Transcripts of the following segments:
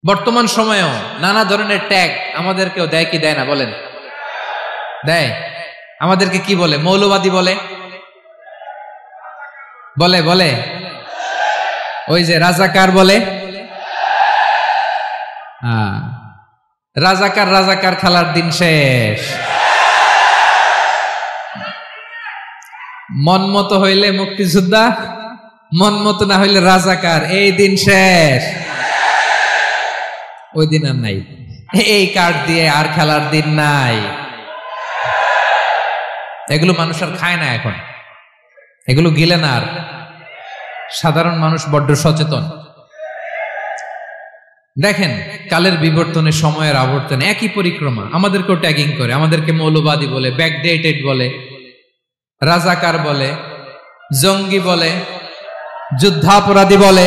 বর্তমান সময়েও নানা ধরনের ট্যাগ আমাদেরকেও দেয় কি দেয় না বলেন? দেয়। আমাদেরকে কি বলে? মৌলবাদী বলে, বলে বলে ওই যে রাজাকার বলে। রাজাকার রাজাকার খেলার দিন শেষ। মন মতো হইলে মুক্তিযোদ্ধা, মন মতো না হইলে রাজাকার, এই দিন শেষ। ওই দিন আর নাই, এই কার্ড দিয়ে আর খেলার দিন নাই। এগুলো মানুষ আর খায় না এখন, এগুলো গিলে না আর। সাধারণ মানুষ বড্ড সচেতন। দেখেন কালের বিবর্তনে, সময়ের আবর্তনে একই পরিক্রমা আমাদেরকেও ট্যাগিং করে, আমাদেরকে মৌলবাদী বলে, ব্যাকডেটেড বলে, রাজাকার বলে, জঙ্গি বলে, যুদ্ধাপরাধী বলে।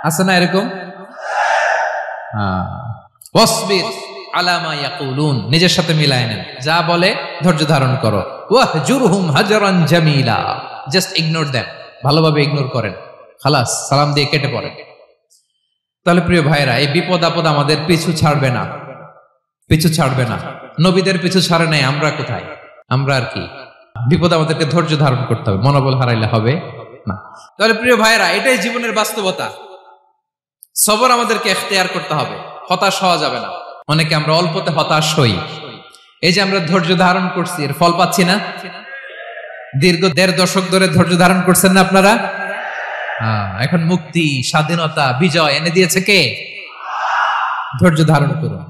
আছে না এরকম? নিজের সাথে মিলায় নেন, যা বলে ধৈর্য ধারণ করো। ওয়াহজুরহুম হাজরান জামিলা, জাস্ট ইগনোর দেন, ভালোভাবে ইগনোর করেন, খালাস, সালাম দিয়ে কেটে পড়েন। তাহলে প্রিয় ভাইরা, এই বিপদ আপদ আমাদের পিছু ছাড়বে না, পিছু ছাড়বে না। নবীদের পিছু ছাড়ে নাই, আমরা কোথায়? আমরা আর কি? বিপদ আমাদেরকে ধৈর্য ধারণ করতে হবে, মনোবল হারাইলে হবে না। তাহলে প্রিয় ভাইরা, এটাই জীবনের বাস্তবতা। সবর আমাদেরকে ইখতিয়ার করতে হবে, হতাশ হওয়া যাবে না। অনেকে আমরা অল্পতে হতাশ হই। এই যে আমরা ধৈর্য ধারণ করছি, এর ফল পাচ্ছি না। দীর্ঘ 1.5 দশক ধরে ধৈর্য ধারণ করছেন না আপনারা? এখন মুক্তি, স্বাধীনতা, বিজয় এনে দিয়েছে কে? ধৈর্য ধারণ করুন।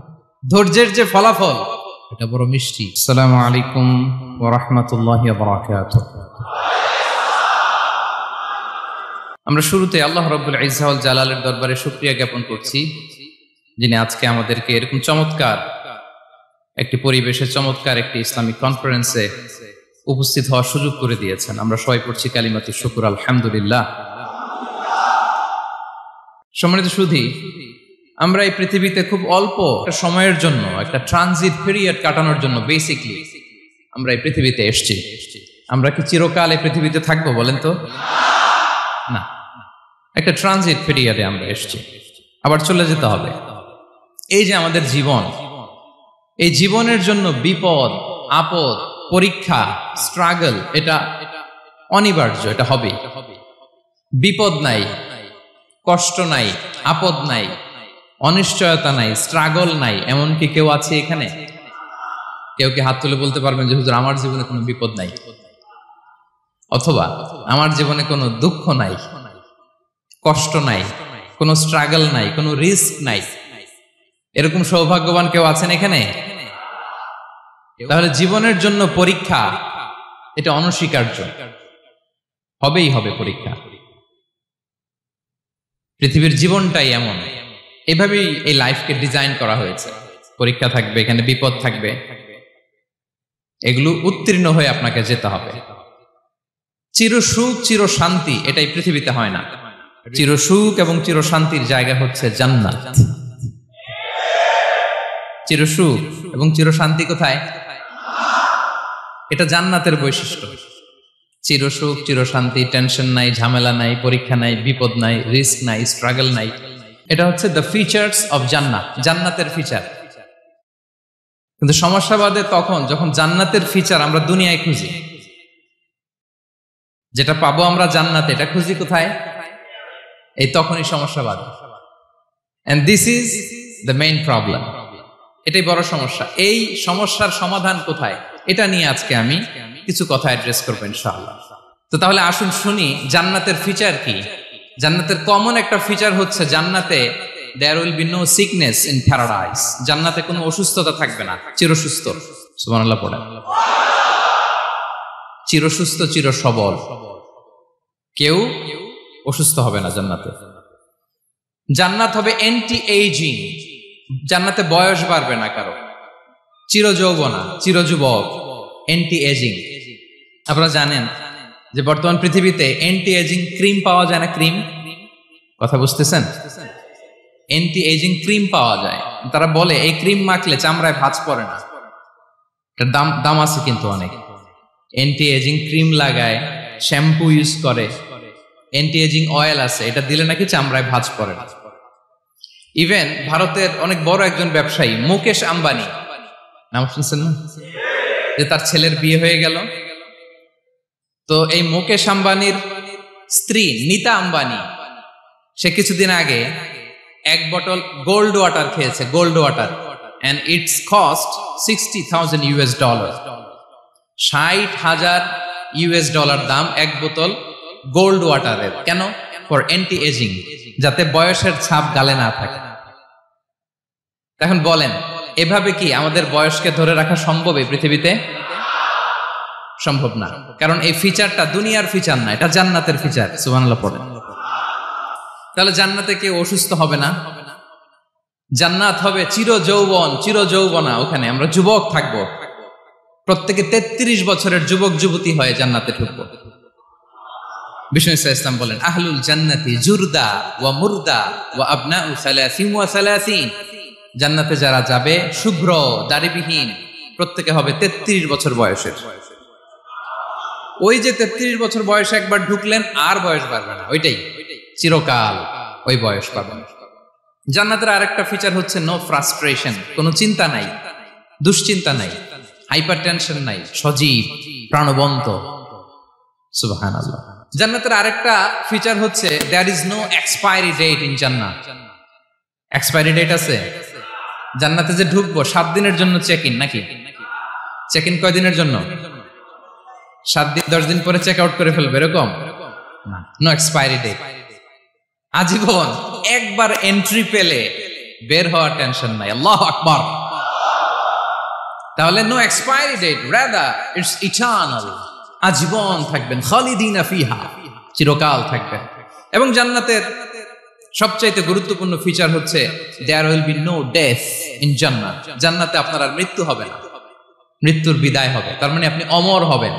ধৈর্যের যে ফলাফল, এটা বড় মিষ্টি। আসসালামু আলাইকুম ওয়া রাহমাতুল্লাহি ওয়া বারাকাতুহু। আমরা শুরুতে আল্লাহ রাব্বুল ইজ্জা ওয়াল জালালের দরবারে শুকরিয়া জ্ঞাপন করছি, যিনি আজকে আমাদেরকে এরকম চমৎকার একটি পরিবেশে, চমৎকার একটি ইসলামিক কনফারেন্সে উপস্থিত হওয়ার সুযোগ করে দিয়েছেন। আমরা সবাই পড়ছি কালিমাতুশ শুকর, আলহামদুলিল্লাহ। সম্মানিত সুধী, আমরা এই পৃথিবীতে খুব অল্প একটা সময়ের জন্য, একটা ট্রানজিট পিরিয়ড কাটানোর জন্য বেসিকলি আমরা এই পৃথিবীতে এসেছি। আমরা কি চিরকাল এই পৃথিবীতে থাকবো বলেন তো? না, একটা ট্রানজিট পিরিয়ডে আমরা এসেছি, আবার চলে যেতে হবে। এই যে আমাদের জীবন, এই জীবনের জন্য বিপদ আপদ, পরীক্ষা, স্ট্রাগল, এটা অনিবার্য, এটা হবে। বিপদ নাই, কষ্ট নাই, আপদ নাই, অনিশ্চয়তা নাই, স্ট্রাগল নাই, এমনকি কেউ আছে এখানে? কেউ কি হাত তুলে বলতে পারবেন যে হুজুর আমার জীবনে কোনো বিপদ নাই, অথবা আমার জীবনে কোনো দুঃখ নাই, কষ্ট নাই, কোনো স্ট্রাগল নাই, কোনো রিস্ক নাই? এরকম সৌভাগ্যবান কেউ আছেন এখানে? তাহলে জীবনের জন্য পরীক্ষা, এটা অনস্বীকার্য, হবেই হবে পরীক্ষা। পৃথিবীর জীবনটাই এমন, এভাবেই এই লাইফকে ডিজাইন করা হয়েছে। পরীক্ষা থাকবে, এখানে বিপদ থাকবে, এগুলো উত্তীর্ণ হয়ে আপনাকে যেতে হবে। চিরসুখ চির শান্তি এটাই পৃথিবীতে হয় না। চিরসুখ এবং চির শান্তির জায়গা হচ্ছে জান্নাত। চিরসুখ এবং চির শান্তি কোথায়? এটা জান্নাতের বৈশিষ্ট্য। চিরসুখ চির শান্তি, টেনশন নাই, ঝামেলা নাই, পরীক্ষা নাই, বিপদ নাই, রিস্ক নাই, স্ট্রাগল নাই, এটা হচ্ছে দ্য ফিচার্স অফ জান্নাত, জান্নাতের ফিচার। কিন্তু সমস্যা বাদে তখন যখন জান্নাতের ফিচার আমরা দুনিয়ায় খুঁজি, যেটা পাবো আমরা জান্নাতে, এটা খুঁজি কোথায়? এই তখনই সমস্যা বাদে। And this is the main problem. এটাই বড় সমস্যা। এই সমস্যার সমাধান কোথায়, এটা নিয়ে আজকে আমি কিছু কথা অ্যাড্রেস করবো ইনশাআল্লাহ। তো তাহলে আসুন শুনি জান্নাতের ফিচার কি। জান্নাতের কমন একটা ফিচার হচ্ছে জান্নাতে there will be no sickness in paradise. জান্নাতে কোনো অসুস্থতা থাকবে না, চিরসুস্থ। সুবহানাল্লাহ পড়েন। চিরসুস্থ, চির সবল, কেউ অসুস্থ হবে না জান্নাতে। জান্নাত হবে অ্যান্টি এইজিং, জান্নাতে বয়স বাড়বে না কারো, চিরযৌবনা, চিরযুবক, অ্যান্টি এজিং। আপনারা জানেন যে বর্তমান পৃথিবীতে অ্যান্টি এজিং ক্রিম পাওয়া যায় না? ক্রিম, কথা বুঝতেছেন? অ্যান্টি এজিং ক্রিম পাওয়া যায়। তারা বলে এই ক্রিম মাখলে চামড়ায় ভাঁজ পড়ে না। এটার দাম আছে কিন্তু অনেক। অ্যান্টি এজিং ক্রিম লাগায়, শ্যাম্পু ইউজ করে, অ্যান্টি এজিং অয়েল আছে, এটা দিলে নাকি চামড়ায় ভাঁজ পড়ে না। ইভেন ভারতের অনেক বড় একজন ব্যবসায়ী মুকেশ আম্বানি, নাম শুনছেন না, যে তার ছেলের বিয়ে হয়ে গেল। তো এই মুকেশ আম্বানির স্ত্রী নীতা আম্বানি, সে কিছুদিন আগে এক বটল গোল্ড ওয়াটার খেয়েছে, gold water, and its cost $60,000 $60,000 দাম এক বোতল গোল্ড ওয়াটারের। কেন? ফর অ্যান্টি এজিং, যাতে বয়সের ছাপ গালে না থাকে। এখন বলেন, এভাবে কি আমাদের বয়সকে ধরে রাখা সম্ভব এই পৃথিবীতে? সম্ভব না, কারণ এই ফিচারটা দুনিয়ার ফিচার না, এটা জান্নাতের ফিচার। সুবহানাল্লাহ পড়েন। তাহলে জান্নাতে কেউ অসুস্থ হবে না, জান্নাত হবে চির যৌবন, চির যৌবনা। ওখানে আমরা যুবক থাকবো, প্রত্যেকে 33 বছরের যুবক যুবতী হয়ে জান্নাতে ঢুকবো। বিষ্ণু ইসলাম বলেন, আহলুল জান্নাতি জুরদা ওয়া মুরদা ওয়া আবনাউ সালাসিন ওয়া সালাসিন। জান্নাতে যারা যাবে শুভ্র দাড়িবিহীন, প্রত্যেকে হবে 33 বছর বয়সের। ওই যে 33 বছর বয়সে একবার ঢুকলেন, আর বয়স বাড়বে না, ওইটাই চিরকাল ওই বয়স পাবেন। জান্নাতের আরেকটা ফিচার হচ্ছে নো ফ্রাস্ট্রেশন, কোনো চিন্তা নাই, দুশ্চিন্তা নাই, হাইপার টেনশন নাই, সজীব প্রাণবন্ত। সুবহানাল্লাহ। জান্নাতের আরেকটা ফিচার হচ্ছে there is no expiry date in Jannat. Expiry date আছে? জান্নাতে যে ঢুকবো 7 দিনের জন্য চেক ইন, নাকি চেক ইন কয় দিনের জন্য? 7 দিন, 10 দিন পরে চেক আউট করে ফেলবে, এরকম না। নো এক্সপায়ারি ডেট, আজীবন। একবার এন্ট্রি পেলে বের হওয়ার টেনশন নাই। আল্লাহু আকবার। তাহলে no expiry date, rather it's eternal, আজীবন থাকবেন, খালিদিনা ফিহা, চিরকাল থাকবেন। এবং জান্নাতের সবচাইতে গুরুত্বপূর্ণ ফিচার হচ্ছে there will be no death in Jannat. জান্নাতে আপনার আর মৃত্যু হবে না, মৃত্যুর বিদায় হবে। তার মানে আপনি অমর হবেন।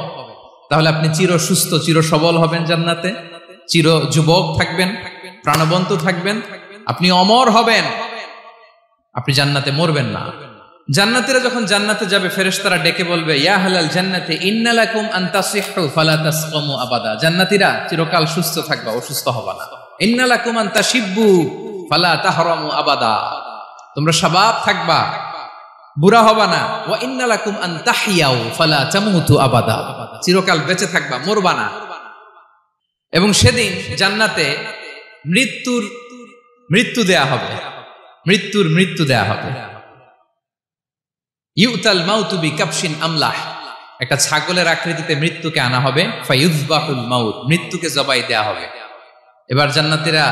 তাহলে আপনি চির সুস্থ, চির সবল হবেন জান্নাতে, চির যুবক থাকবেন, প্রাণবন্ত থাকবেন, আপনি অমর হবেন, আপনি জান্নাতে মরবেন না। জান্নাতীরা যখন জান্নাতে যাবে, ফেরেশতারা ডেকে বলবে, ইয়া আহলাল জান্নাতি ইন্না লাকুম আন তাসিহু ফালা তাসকামু আবাদা। জান্নাতীরা চিরকাল সুস্থ থাকবা, অসুস্থ হবা না। ইন্না লাকুম আন তাশিব্বু ফালা তাহরামু আবাদা, তোমরা শাবাব থাকবা, বুড়া হবা না। ওয়া ইন্না লাকুম আন তাহিয়াউ ফালা তামুতু আবাদা, চিরকাল বেঁচে থাকবা, মরবা না। এবং সেদিন জান্নাতে মৃত্যু দেয়া হবে, মৃত্যু দেয়া হবে। ইউতাল মাউতু বিকাবশিন আমলাহ, একটা ছাগলের আকৃতিতে মৃত্যুকে আনা হবে। ফায়ুযবাহুল মাউত, মৃত্যুকে জবাই দেয়া হবে। এবার জান্নাতীরা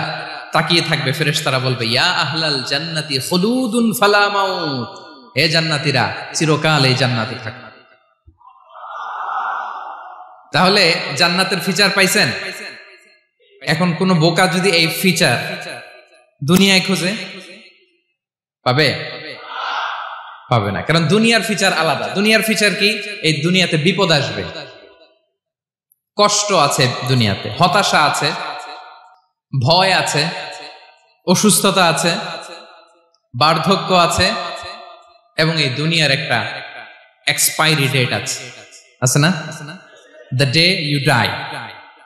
তাকিয়ে থাকবে, ফেরেশতারা বলবে, ইয়া আহলাল জান্নাতি খুলুদুন ফালা মাউত, হে জান্নাতীরা চিরকাল এই জান্নাতে থাকবে। তাহলে জান্নাতের ফিচার পাইছেন। এখন কোন বোকা যদি এই ফিচার দুনিয়ায় খোঁজে, পাবে? পাবে না, কারণ দুনিয়ার ফিচার আলাদা। দুনিয়ার ফিচার কি? এই দুনিয়াতে বিপদ আসবে, কষ্ট আছে দুনিয়াতে, হতাশা আছে, ভয় আছে, অসুস্থতা আছে, বার্ধক্য আছে, এবং এই দুনিয়ার একটা এক্সপায়ারি ডেট আছে না? দ্য ডে ইউ ডাই,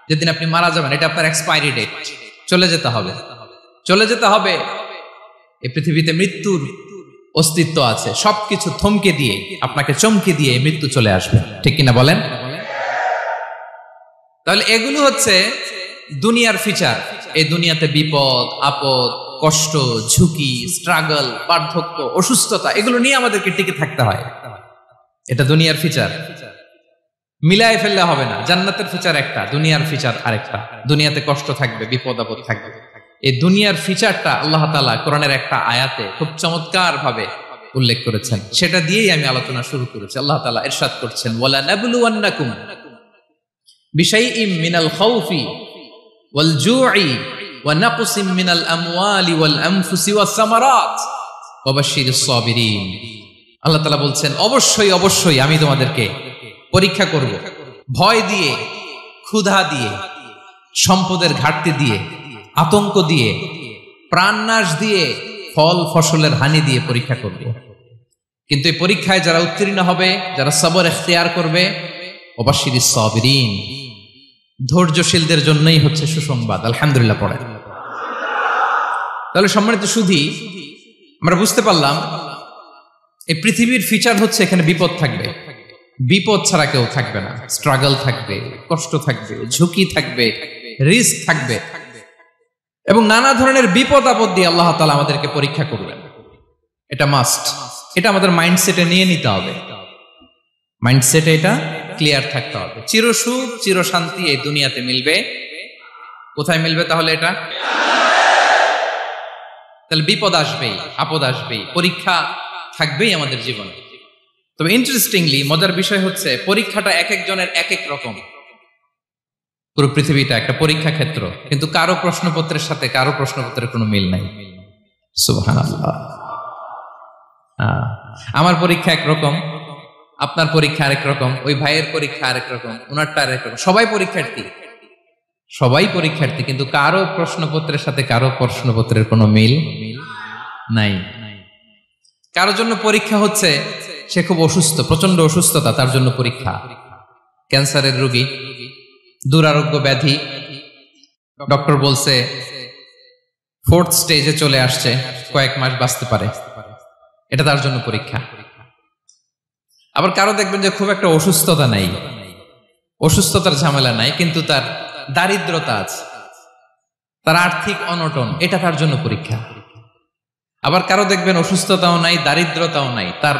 যেদিন আপনি মারা যাবেন, এটা আপনার এক্সপায়ারি ডেট, চলে যেতে হবে, চলে যেতে হবে। এই পৃথিবীতে মৃত্যুর অস্তিত্ব আছে, সবকিছু থমকে দিয়ে, আপনাকে চমকে দিয়ে মৃত্যু চলে আসবে, ঠিক কিনা বলেন? তাহলে এগুলো হচ্ছে দুনিয়ার ফিচার। এই দুনিয়াতে বিপদ আপদ, কষ্ট, ঝুঁকি, স্ট্রাগল, বার্ধক্য, অসুস্থতা, এগুলো নিয়ে আমাদেরকে টিকে থাকতে হয়। এটা দুনিয়ার ফিচার, মিলাই ফেললে হবে না। জান্নাতের ফিচার একটা, দুনিয়ার ফিচার আরেকটা। দুনিয়াতে কষ্ট থাকবে, বিপদ আপদ থাকবে। এই দুনিয়ার ফিচারটা আল্লাহ তাআলা কোরআনের একটা আয়াতে খুব চমৎকার ভাবে উল্লেখ করেছেন, সেটা দিয়েই আমি আলোচনা শুরু করেছি। আল্লাহ তাআলা ইরশাদ করছেন, ওয়ালা নাবলুওয়ান্নাকুম বিশাইইম মিনাল খাউফি ওয়াল জুই ওয়া নাকসিম মিনাল আমওয়ালি ওয়াল আনফুসি ওয়াস সামারাত ওয়া বাশশিরিস সাবিরিন। আল্লাহ তাআলা বলছেন, অবশ্যই অবশ্যই আমি তোমাদেরকে পরীক্ষা করব, ভয় দিয়ে, ক্ষুধা দিয়ে, সম্পদের ঘাটতি দিয়ে, আতঙ্ক দিয়ে, প্রাণনাশ দিয়ে, ফল ফসলের হানি দিয়ে পরীক্ষা করব। কিন্তু এই পরীক্ষায় যারা উত্তীর্ণ হবে, যারা সবর ইখতিয়ার করবে, ওয়াবাশশিরিস সাবিরিন, ধৈর্যশীলদের জন্যই হচ্ছে সুসংবাদ। আলহামদুলিল্লাহ পড়ে। তাহলে সম্মানিত সুধী, আমরা বুঝতে পারলাম এই পৃথিবীর ফিচার হচ্ছে এখানে বিপদ থাকবে, বিপদ ছাড়া কেউ থাকবে না। স্ট্রাগল থাকবে, কষ্ট থাকবে, ঝুঁকি থাকবে, রিস্ক থাকবে, এবং নানা ধরনের বিপদ আপদ দিয়ে আল্লাহ তাআলা আমাদেরকে পরীক্ষা করবেন। এটা মাস্ট, এটা আমাদের মাইন্ডসেটে নিয়ে নিতে হবে, মাইন্ডসেটে এটা ক্লিয়ার থাকতে হবে। চিরসুখ চিরশান্তি এই দুনিয়াতে মিলবে, কোথায় মিলবে তাহলে? এটা তাহলে বিপদ আসবেই, আপদ আসবেই, পরীক্ষা থাকবেই আমাদের জীবনে। তবে ইন্টারেস্টিংলি মজার বিষয় হচ্ছে পরীক্ষাটা এক একজনের এক এক রকম। পুরো পৃথিবীটা একটা পরীক্ষা ক্ষেত্র, কিন্তু কারো প্রশ্নপত্রের সাথে কারো প্রশ্নপত্রের কোনো মিল নাই। সুবহানাল্লাহ। আমার পরীক্ষা একরকম, আপনার পরীক্ষা আরেক রকম, ওই ভাইয়ের পরীক্ষা আরেক রকম, ওনারটা আরেক রকম। সবাই পরীক্ষার্থী, সবাই পরীক্ষার্থী, কিন্তু কারো প্রশ্নপত্রের সাথে কারো প্রশ্নপত্রের কোনো মিল নাই। কারোর জন্য পরীক্ষা হচ্ছে সে খুব অসুস্থ, প্রচন্ড অসুস্থতা, তার জন্য পরীক্ষা। ক্যান্সারের রোগী, দুরারোগ্য ব্যাধি, ডক্টর বলছে 4th স্টেজে চলে আসছে, কয়েক মাস বাঁচতে পারে, এটা তার জন্য পরীক্ষা। আবার কারো দেখবেন যে খুব একটা অসুস্থতা নাই, অসুস্থতার ঝামেলা নাই, কিন্তু তার দারিদ্রতা আছে, তার আর্থিক অনটন, এটা তার জন্য পরীক্ষা। আবার কারো দেখবেন অসুস্থতাও নাই, দারিদ্রতাও নাই, তার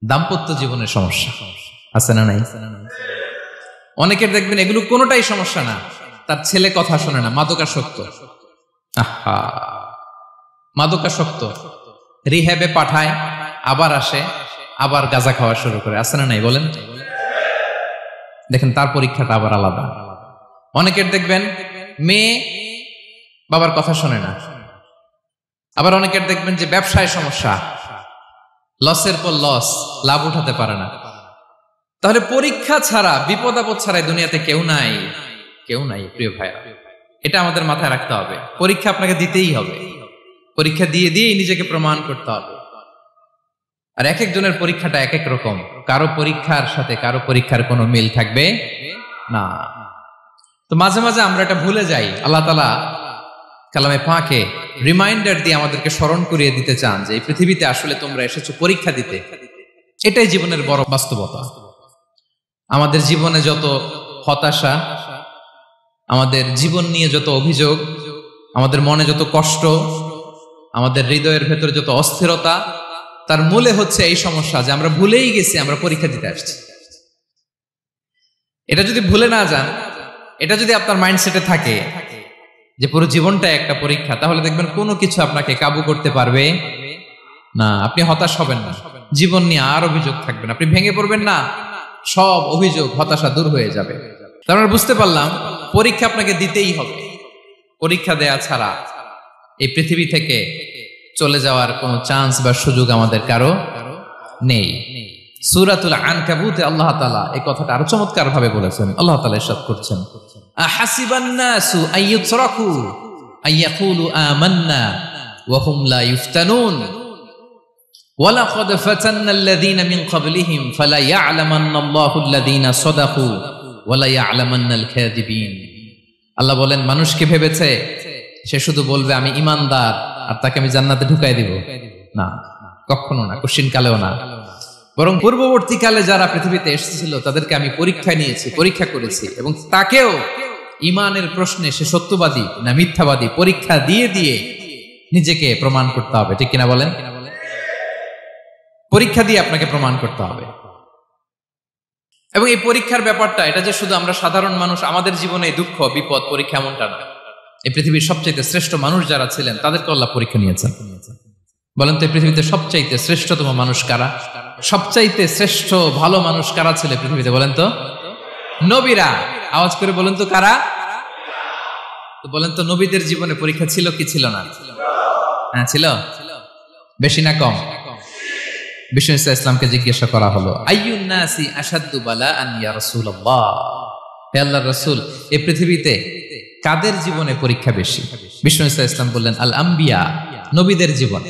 দাম্পত্য জীবনের সমস্যা আছে না নাই? অনেকের দেখবেন এগুলো কোনোটাই সমস্যা না, তার ছেলে কথা শোনে না, মাদকাসক্ত। আহা, মাদকাসক্ত, রিহ্যাবে পাঠায়, আবার আসে, আবার গাঁজা খাওয়া শুরু করে, আছে না নাই বলেন? দেখেন তার পরীক্ষাটা আবার আলাদা। অনেকের দেখবেন মেয়ে বাবার কথা শোনে না। আবার অনেকের দেখবেন যে ব্যবসায় সমস্যা, লসের পর লস, লাভ উঠাতে পারে না। তাহলে পরীক্ষা ছাড়া, বিপদ আপদ ছাড়া দুনিয়াতে কেউ নাই, কেউ নাই প্রিয় ভাইরা। এটা আমাদের মাথায় রাখতে হবে। পরীক্ষা আপনাকে দিতেই হবে, পরীক্ষা দিয়ে দিয়েই নিজেকে প্রমাণ করতে হবে। আর এক একজনের পরীক্ষাটা এক এক রকম, কারো পরীক্ষার সাথে কারো পরীক্ষার কোনো মিল থাকবে না। তো মাঝে মাঝে আমরা এটা ভুলে যাই। আল্লাহ তাআলা কালামে পাকে রিমাইন্ডার দিয়ে আমাদেরকে স্মরণ করিয়ে দিতে চান যে এই পৃথিবীতে আসলে তোমরা এসেছো পরীক্ষা দিতে। এটাই জীবনের বড় বাস্তবতা। আমাদের জীবনে যত হতাশা, আমাদের জীবন নিয়ে যত অভিযোগ, আমাদের মনে যত কষ্ট, আমাদের হৃদয়ের ভেতরে যত অস্থিরতা, তার মূলে হচ্ছে এই সমস্যা যে আমরা ভুলেই গেছি আমরা পরীক্ষা দিতে আসছি। এটা যদি ভুলে না যান, এটা যদি আপনার মাইন্ডসেটে থাকে যে পুরো জীবনটা একটা পরীক্ষা, তাহলে দেখবেন কোনো কিছু আপনাকে কাবু করতে পারবে না। আপনি হতাশ হবেন না, জীবন নিয়ে আর অভিযোগ থাকবে না, আপনি ভেঙে পড়বেন না, সব অভিযোগ হতাশা দূর হয়ে যাবে। তার মানে বুঝতে পারলাম পরীক্ষা আপনাকে দিতেই হবে। পরীক্ষা দেয়া ছাড়া এই পৃথিবী থেকে চলে যাওয়ার কোনো চান্স বা সুযোগ আমাদের কারো নেই। সূরাতুল আনকাবুতে আল্লাহ তাআলা এই কথাটা আরো চমৎকার ভাবে বলেছেন। আল্লাহ তাআলা ইরশাদ করছেন, আহাসিবান নাসু আইয়ুতরাকু আইয়াকুলু আমান্না ওয়া হুম লা ইফতানুন ওয়ালাকাদ ফাতান্নাল্লাযীনা মিন ক্বাবলিহিম ফালা ইয়া'লামান্নাল্লাহুল্লাযীনা সাদাকু ওয়ালা ইয়া'লামান্নাল কাযিবিন। আল্লাহ বলেন, মানুষ কি ভেবেছে সে শুধু বলবে আমি ঈমানদার আর তাকে আমি জান্নাতে ঢুকাই দিব? না, কখনো না, কোশ্চিন কালেও না। বরং পূর্ববর্তীকালে যারা পৃথিবীতে এসেছিল তাদেরকে আমি পরীক্ষায় নিয়েছি, পরীক্ষা করেছি, এবং তাকেও ঈমানের প্রশ্নে সে সত্যবাদী না মিথ্যাবাদী পরীক্ষা দিয়ে দিয়ে নিজেকে প্রমাণ করতে হবে। ঠিক কিনা বলেন? পরীক্ষা দিয়ে আপনাকে প্রমাণ করতে হবে। এবং এই পরীক্ষার ব্যাপারটা, এটা যে শুধু আমরা সাধারণ মানুষ আমাদের জীবনে দুঃখ বিপদ পরীক্ষা এমনটা না। এই পৃথিবীর সবচাইতে শ্রেষ্ঠ মানুষ যারা ছিলেন তাদেরকে আল্লাহ পরীক্ষা নিয়েছেন। বলেন তো এই পৃথিবীতে সবচাইতে শ্রেষ্ঠতম মানুষ কারা? সবচাইতে শ্রেষ্ঠ ভালো মানুষ কারা ছিল পৃথিবীতে? বলেন তো নবীরা। আওয়াজ করে বলেন তো কারা? তো বলেন তো নবীদের জীবনে পরীক্ষা ছিল কি ছিল না? হ্যাঁ ছিল। বেশি না কম? বিষ্ণু ইসলামকে জিজ্ঞাসা করা হলো, আইয়ুন নাসি আশাদ্দু বালাআন ইয়া রাসূলুল্লাহ, হে আল্লাহর রাসূল এই পৃথিবীতে কাদের জীবনে পরীক্ষা বেশি? বিষ্ণু ইসলাম বললেন, আল আম্বিয়া, নবীদের জীবনে।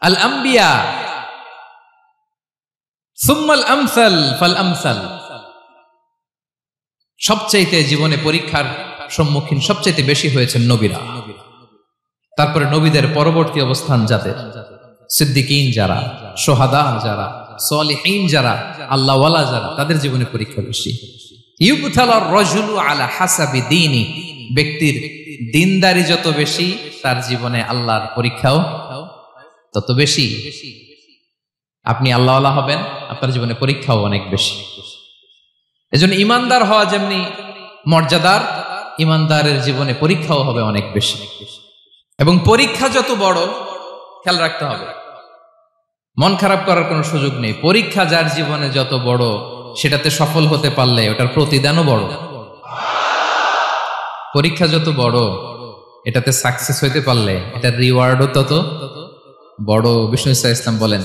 আল আম্বিয়া সুম্মাল আমসাল ফাল আমসাল, সবচাইতে জীবনে পরীক্ষার সম্মুখীন সবচাইতে বেশি হয়েছেন নবীরা। তারপরে নবীদের পরবর্তী অবস্থান যাদের, সিদ্দিকিন যারা, সোহাদা যারা, সলিহিন যারা, আল্লাহওয়ালা যারা, তাদের জীবনে পরীক্ষা বেশি। ইউবতালার রাজুলু আলা হাসাবি দীনি, ব্যক্তির দিনদারি যত বেশি তার জীবনে আল্লাহর পরীক্ষাও তত বেশি। আপনি আল্লাহওয়ালা হবেন, আপনার জীবনে পরীক্ষাও অনেক বেশি। এজন্য ইমানদার হওয়া যেমনি মর্যাদার, ইমানদারের জীবনে পরীক্ষাও হবে অনেক বেশি। এবং পরীক্ষা যত বড়, খেয়াল রাখতে হবে, মন খারাপ করার কোনো সুযোগ নেই। পরীক্ষা যার জীবনে যত বড়, সেটাতে সফল হতে পারলে ওটার প্রতিদানও বড়। পরীক্ষা যত বড়, এটাতে সাকসেস হইতে পারলে এটার রিওয়ার্ডও তত বড়। বিষ্ণু ইসলাম বলেন,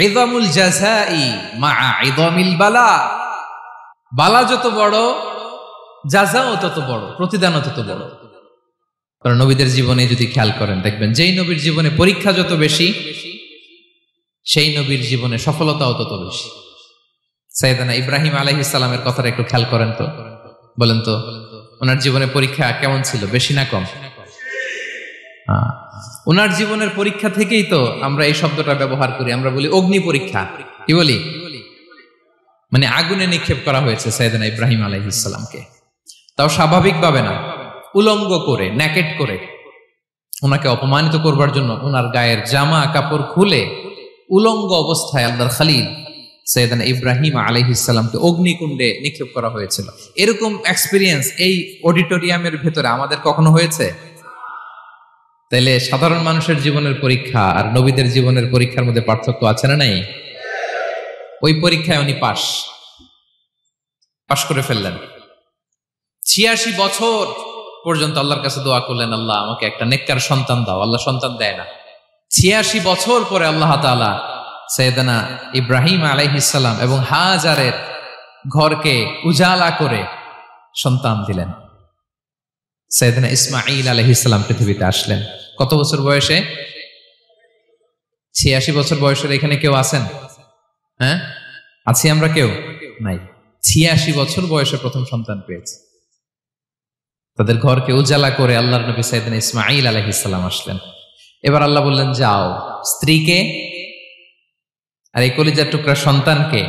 ইযামুল জাযাই মাআ ইযামিল বালা, বালা যত বড়, জাযাও তত বড়, প্রতিদানও তত বড়। কারণ নবীদের জীবনে যদি খেয়াল করেন, দেখবেন যেই নবীর জীবনে পরীক্ষা যত বেশি, সেই নবীর জীবনে সফলতাও তত বেশি। সাইয়েদনা ইব্রাহিম আলাইহিস সালামের কথাটা একটু খেয়াল করেন তো, বলেন তো, ওনার জীবনে পরীক্ষা কেমন ছিল, বেশি না কম? ওনার জীবনের পরীক্ষা থেকেই তো আমরা এই শব্দটা ব্যবহার করি, আমরা বলি অগ্নি পরীক্ষা। কি বলি? মানে আগুনে নিক্ষেপ করা হয়েছে সাইয়েদনা ইব্রাহিম আলাইহিস সালামকে, তাও স্বাভাবিকভাবে না, উলঙ্গ করে, নেকেট করে, ওনাকে অপমানিত করবার জন্য ওনার গায়ের জামা কাপড় খুলে উলঙ্গ অবস্থায় আল্লাহর খলিল সাইয়েদনা ইব্রাহিম আলাইহিস সালামকে অগ্নিকুণ্ডে নিক্ষেপ করা হয়েছিল। এরকম এক্সপেরিয়েন্স এই অডিটোরিয়ামের ভেতরে আমাদের কখনো হয়েছে? তাইলে সাধারণ মানুষের জীবনের পরীক্ষা আর নবীদের জীবনের পরীক্ষার মধ্যে পার্থক্য আছে না নাই? ওই পরীক্ষায় উনি পাশ করে ফেললেন। ৮৬ বছর পর্যন্ত আল্লাহর কাছে দোয়া করলেন, আল্লাহ আমাকে একটা নেককার সন্তান দাও। আল্লাহ সন্তান দেয় না। ৮৬ বছর পরে আল্লাহ তাআলা সাইয়েদনা ইব্রাহিম আলাইহিস সালাম এবং হাজারের ঘরকে উজালা করে সন্তান দিলেন। সাইয়েদনা ইসমাঈল আলাইহিস সালাম পৃথিবীতে আসলেন কত বছর বয়সে? ৮৬ বছর বয়সের এখানে কেউ আছেন? হ্যাঁ, আছি আমরা? কেউ নাই। ৮৬ বছর বয়সে প্রথম সন্তান পেয়েছে। তাদের ঘরকে উজালা করে আল্লাহর নবী সাইয়েদনা ইসমাঈল আলাইহিস সালাম আসলেন। এবার আল্লাহ বললেন, যাও স্ত্রীকে আর এই কলিজার টুকরা সন্তানকে,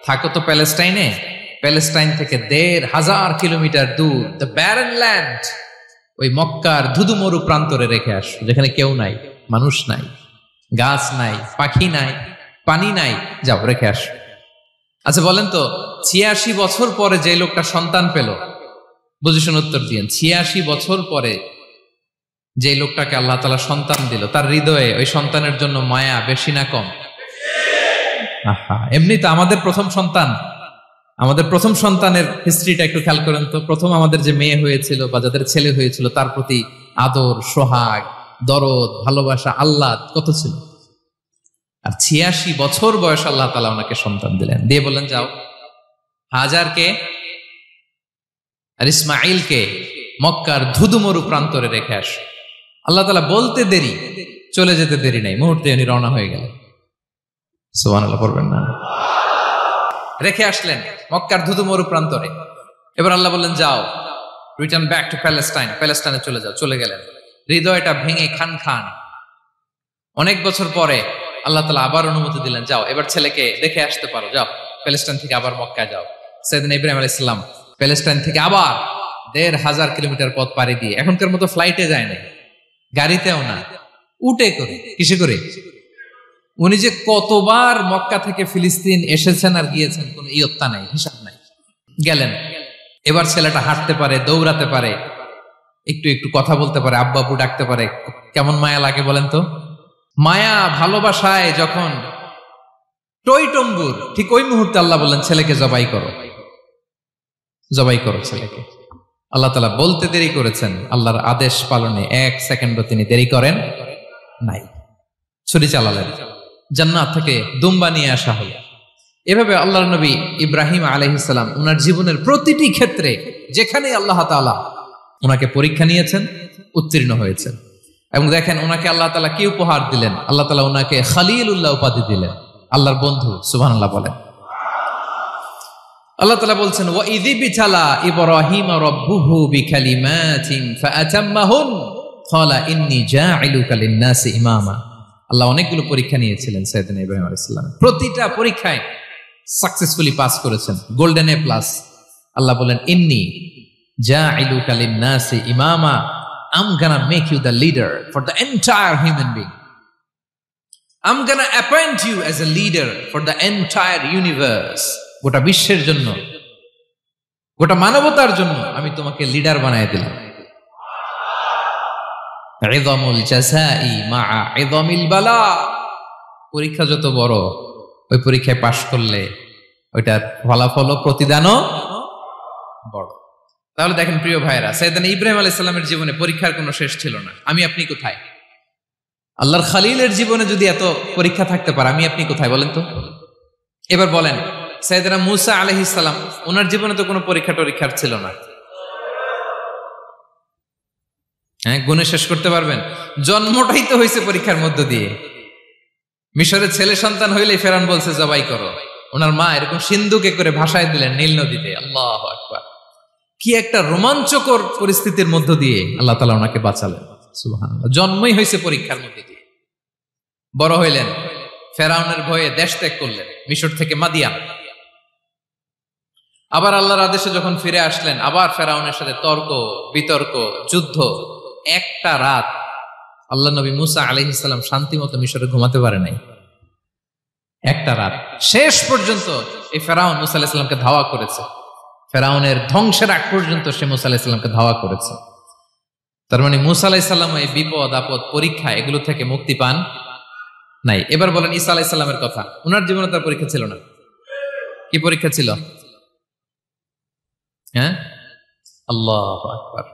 থাকো তো প্যালেস্টাইনে, প্যালেস্টাইন থেকে ১৫০০ কিলোমিটার দূর, দ্য ব্যারেন ল্যান্ড, ওই মক্কার ধুধুমরু প্রান্তরে রেখে আসো, যেখানে কেউ নাই, মানুষ নাই, গাছ নাই, পাখি নাই, পানি নাই, যাও রেখে আসো। আচ্ছা বলেন তো, ৮৬ বছর পরে যে লোকটা সন্তান পেল, বুঝে শুনে উত্তর দিয়েন, ৮৬ বছর পরে যে লোকটাকে আল্লাহ তাআলা সন্তান দিল, তার হৃদয়ে ওই সন্তানের জন্য মায়া বেশি না কম? এমনি তো আমাদের প্রথম সন্তানের হিস্ট্রিটা একটু খেয়াল করেন তো। প্রথম আমাদের যে মেয়ে হয়েছিল বা যাদের ছেলে হয়েছিল, তার প্রতি আদর, সোহাগ, দরদ, ভালোবাসা, আহ্লাদ কত ছিল। আর ৮৬ বছর বয়স আল্লাহ তাআলা ওনাকে সন্তান দিলেন, দিয়ে বললেন, যাও হাজারকে আর ইসমাঈলকে মক্কার ধুধুমরু প্রান্তরে রেখে আসো। আল্লাহ তাআলা বলতে দেরি, চলে যেতে দেরি নাই, মুহূর্তে উনি রওনা হয়ে গেলেন। সুবহানাল্লাহ পড়বেন না? রেখে আসলেন মক্কার ধুধুমরু প্রান্তরে। এবার আল্লাহ বললেন, যাও রিটার্ন ব্যাক টু প্যালেস্টাইন, প্যালেস্টাইনে চলে যাও। চলে গেলেন, হৃদয়টা ভেঙে খান খান। অনেক বছর পরে আল্লাহ তাআলা আবার অনুমতি দিলেন, যাও এবার ছেলেকে দেখে আসতে পারো, যাও প্যালেস্টাইন থেকে আবার মক্কায় যাও। সাইয়েদনা ইব্রাহিম আলাইহিস সালাম প্যালেস্টাইন থেকে আবার ১৫০০ কিলোমিটার পথ পাড়ি দিয়ে, এখনকার মতো ফ্লাইটে যায় না, গাড়িতেও না, উটে করে। কিসে করে? উনি যে কতবার মক্কা থেকে ফিলিস্তিন এসেছেন আর গিয়েছেন, কোন ইয়ত্তা নাই, হিসাব নাই। গেলেন, এবার ছেলেটা হাঁটতে পারে, দৌড়াতে পারে, একটু একটু কথা বলতে পারে, আব্বু আব্বু ডাকতে পারে। কেমন মায়া লাগে বলেন তো? মায়া ভালোবাসায় যখন টইটম্বুর, ঠিক ওই মুহূর্তে আল্লাহ বললেন, ছেলেকে জবাই করো, জবাই করো ছেলেকে। আল্লাহ তাআলা বলতে দেরি করেছেন, আল্লাহর আদেশ পালনে ১ সেকেন্ডও তিনি দেরি করেন নাই। ছুরি চালালেন, জান্নাত থেকে দুম্বা নিয়ে আসা হলো। এভাবে আল্লাহর নবী ইব্রাহিম আলাইহিস সালাম ওনার জীবনের প্রতিটি ক্ষেত্রে যেখানে আল্লাহ তাআলা ওনাকে পরীক্ষা নিয়েছেন, উত্তীর্ণ হয়েছেন। এবং দেখেন ওনাকে আল্লাহ তাআলা কি উপহার দিলেন। আল্লাহ তাআলা ওনাকে খলিলুল্লাহ উপাধি দিলেন, আল্লাহর বন্ধু। সুবহানাল্লাহ বলেন। আল্লাহ তাআলা বলছেন, ওয়া ইযি বিতালা ইব্রাহিম রাব্বুহু বিকালিমাতিন ফাআতাম্মাহুন, ক্বালা ইন্নী জাইলুকা লিন-নাসি ইমামা। আল্লাহ অনেকগুলো পরীক্ষা নিয়েছিলেন সাইয়েদনা ইব্রাহিম আলাইহিস সালাম, প্রতিটা পরীক্ষায় সাকসেসফুলি পাস করেছেন, গোল্ডেন এ প্লাস। আল্লাহ বলেন ইন্নী জাইলুকা লিন-নাসি ইমামা, I'm gonna make you the leader for the entire human being. I'm gonna appoint you as a leader for the entire universe. গোটা বিশ্বের জন্য, গোটা মানবতার জন্য আমি তোমাকে লিডার বানায় দিলাম। ইযামুল জাযাই মা'a ইযামিল বালা। পরীক্ষা যত বড়, ওই পরীক্ষায় পাশ করলে ওইটার ফলাফল প্রতিদানও বড়। তাহলে দেখেন প্রিয় ভাইরা, সাইয়েদনা ইব্রাহিম আলাইহিস সালামের জীবনে পরীক্ষার কোনো শেষ ছিল না। আমি আপনি কোথায়? আল্লাহর খলিলের জীবনে যদি এত পরীক্ষা থাকতে পারে, আমি আপনি কোথায় বলেন তো? এবার বলেন, সাইয়েদনা মূসা আলাইহিস সালাম, ওনার জীবনে তো কোনো পরীক্ষার ছিল না। হ্যাঁ, গুণে শেষ করতে পারবেন? জন্মটাই তো হয়েছে পরীক্ষার মধ্য দিয়ে। মিশরের ছেলে সন্তান হইলেই ফেরাউন বলছে জবাই করো। ওনার মা এরকম সিন্ধুকে করে ভাসায় দিলেন নীল নদীতে। আল্লাহু আকবার! কি একটা রোমাঞ্চকর পরিস্থিতির মধ্য দিয়ে আল্লাহ তাআলা ওনাকে বাঁচালেন। সুবহানাল্লাহ। জন্মই হয়েছে পরীক্ষার মধ্যে দিয়ে। বড় হইলেন, ফেরাউনের ভয়ে দেশ ত্যাগ করলেন, মিশর থেকে মাদিয়ান। আবার আল্লাহর আদেশে যখন ফিরে আসলেন, আবার ফেরাউনের সাথে তর্ক বিতর্ক, যুদ্ধ। একটা রাত আল্লাহ নবী মূসা আলাইহিস সালাম শান্তি মতো মিশরে ঘুমাতে পারে নাই। একটা রাত। শেষ পর্যন্ত এই ফেরাউন মূসা আলাইহিস সালামকে ধাওয়া করেছে। ফেরাউনের ধ্বংসের আগ পর্যন্ত সে মূসা আলাইহিস সালামকে ধাওয়া করেছে। তার মানে মূসা আলাইহিস সালাম এই বিপদ আপদ পরীক্ষা এগুলো থেকে মুক্তি পান নাই। এবার বলেন ঈসা আলাইহিস সালামের কথা। ওনার জীবনে তার পরীক্ষা ছিল না। কি পরীক্ষা ছিল? হ্যাঁ, আল্লাহু আকবার।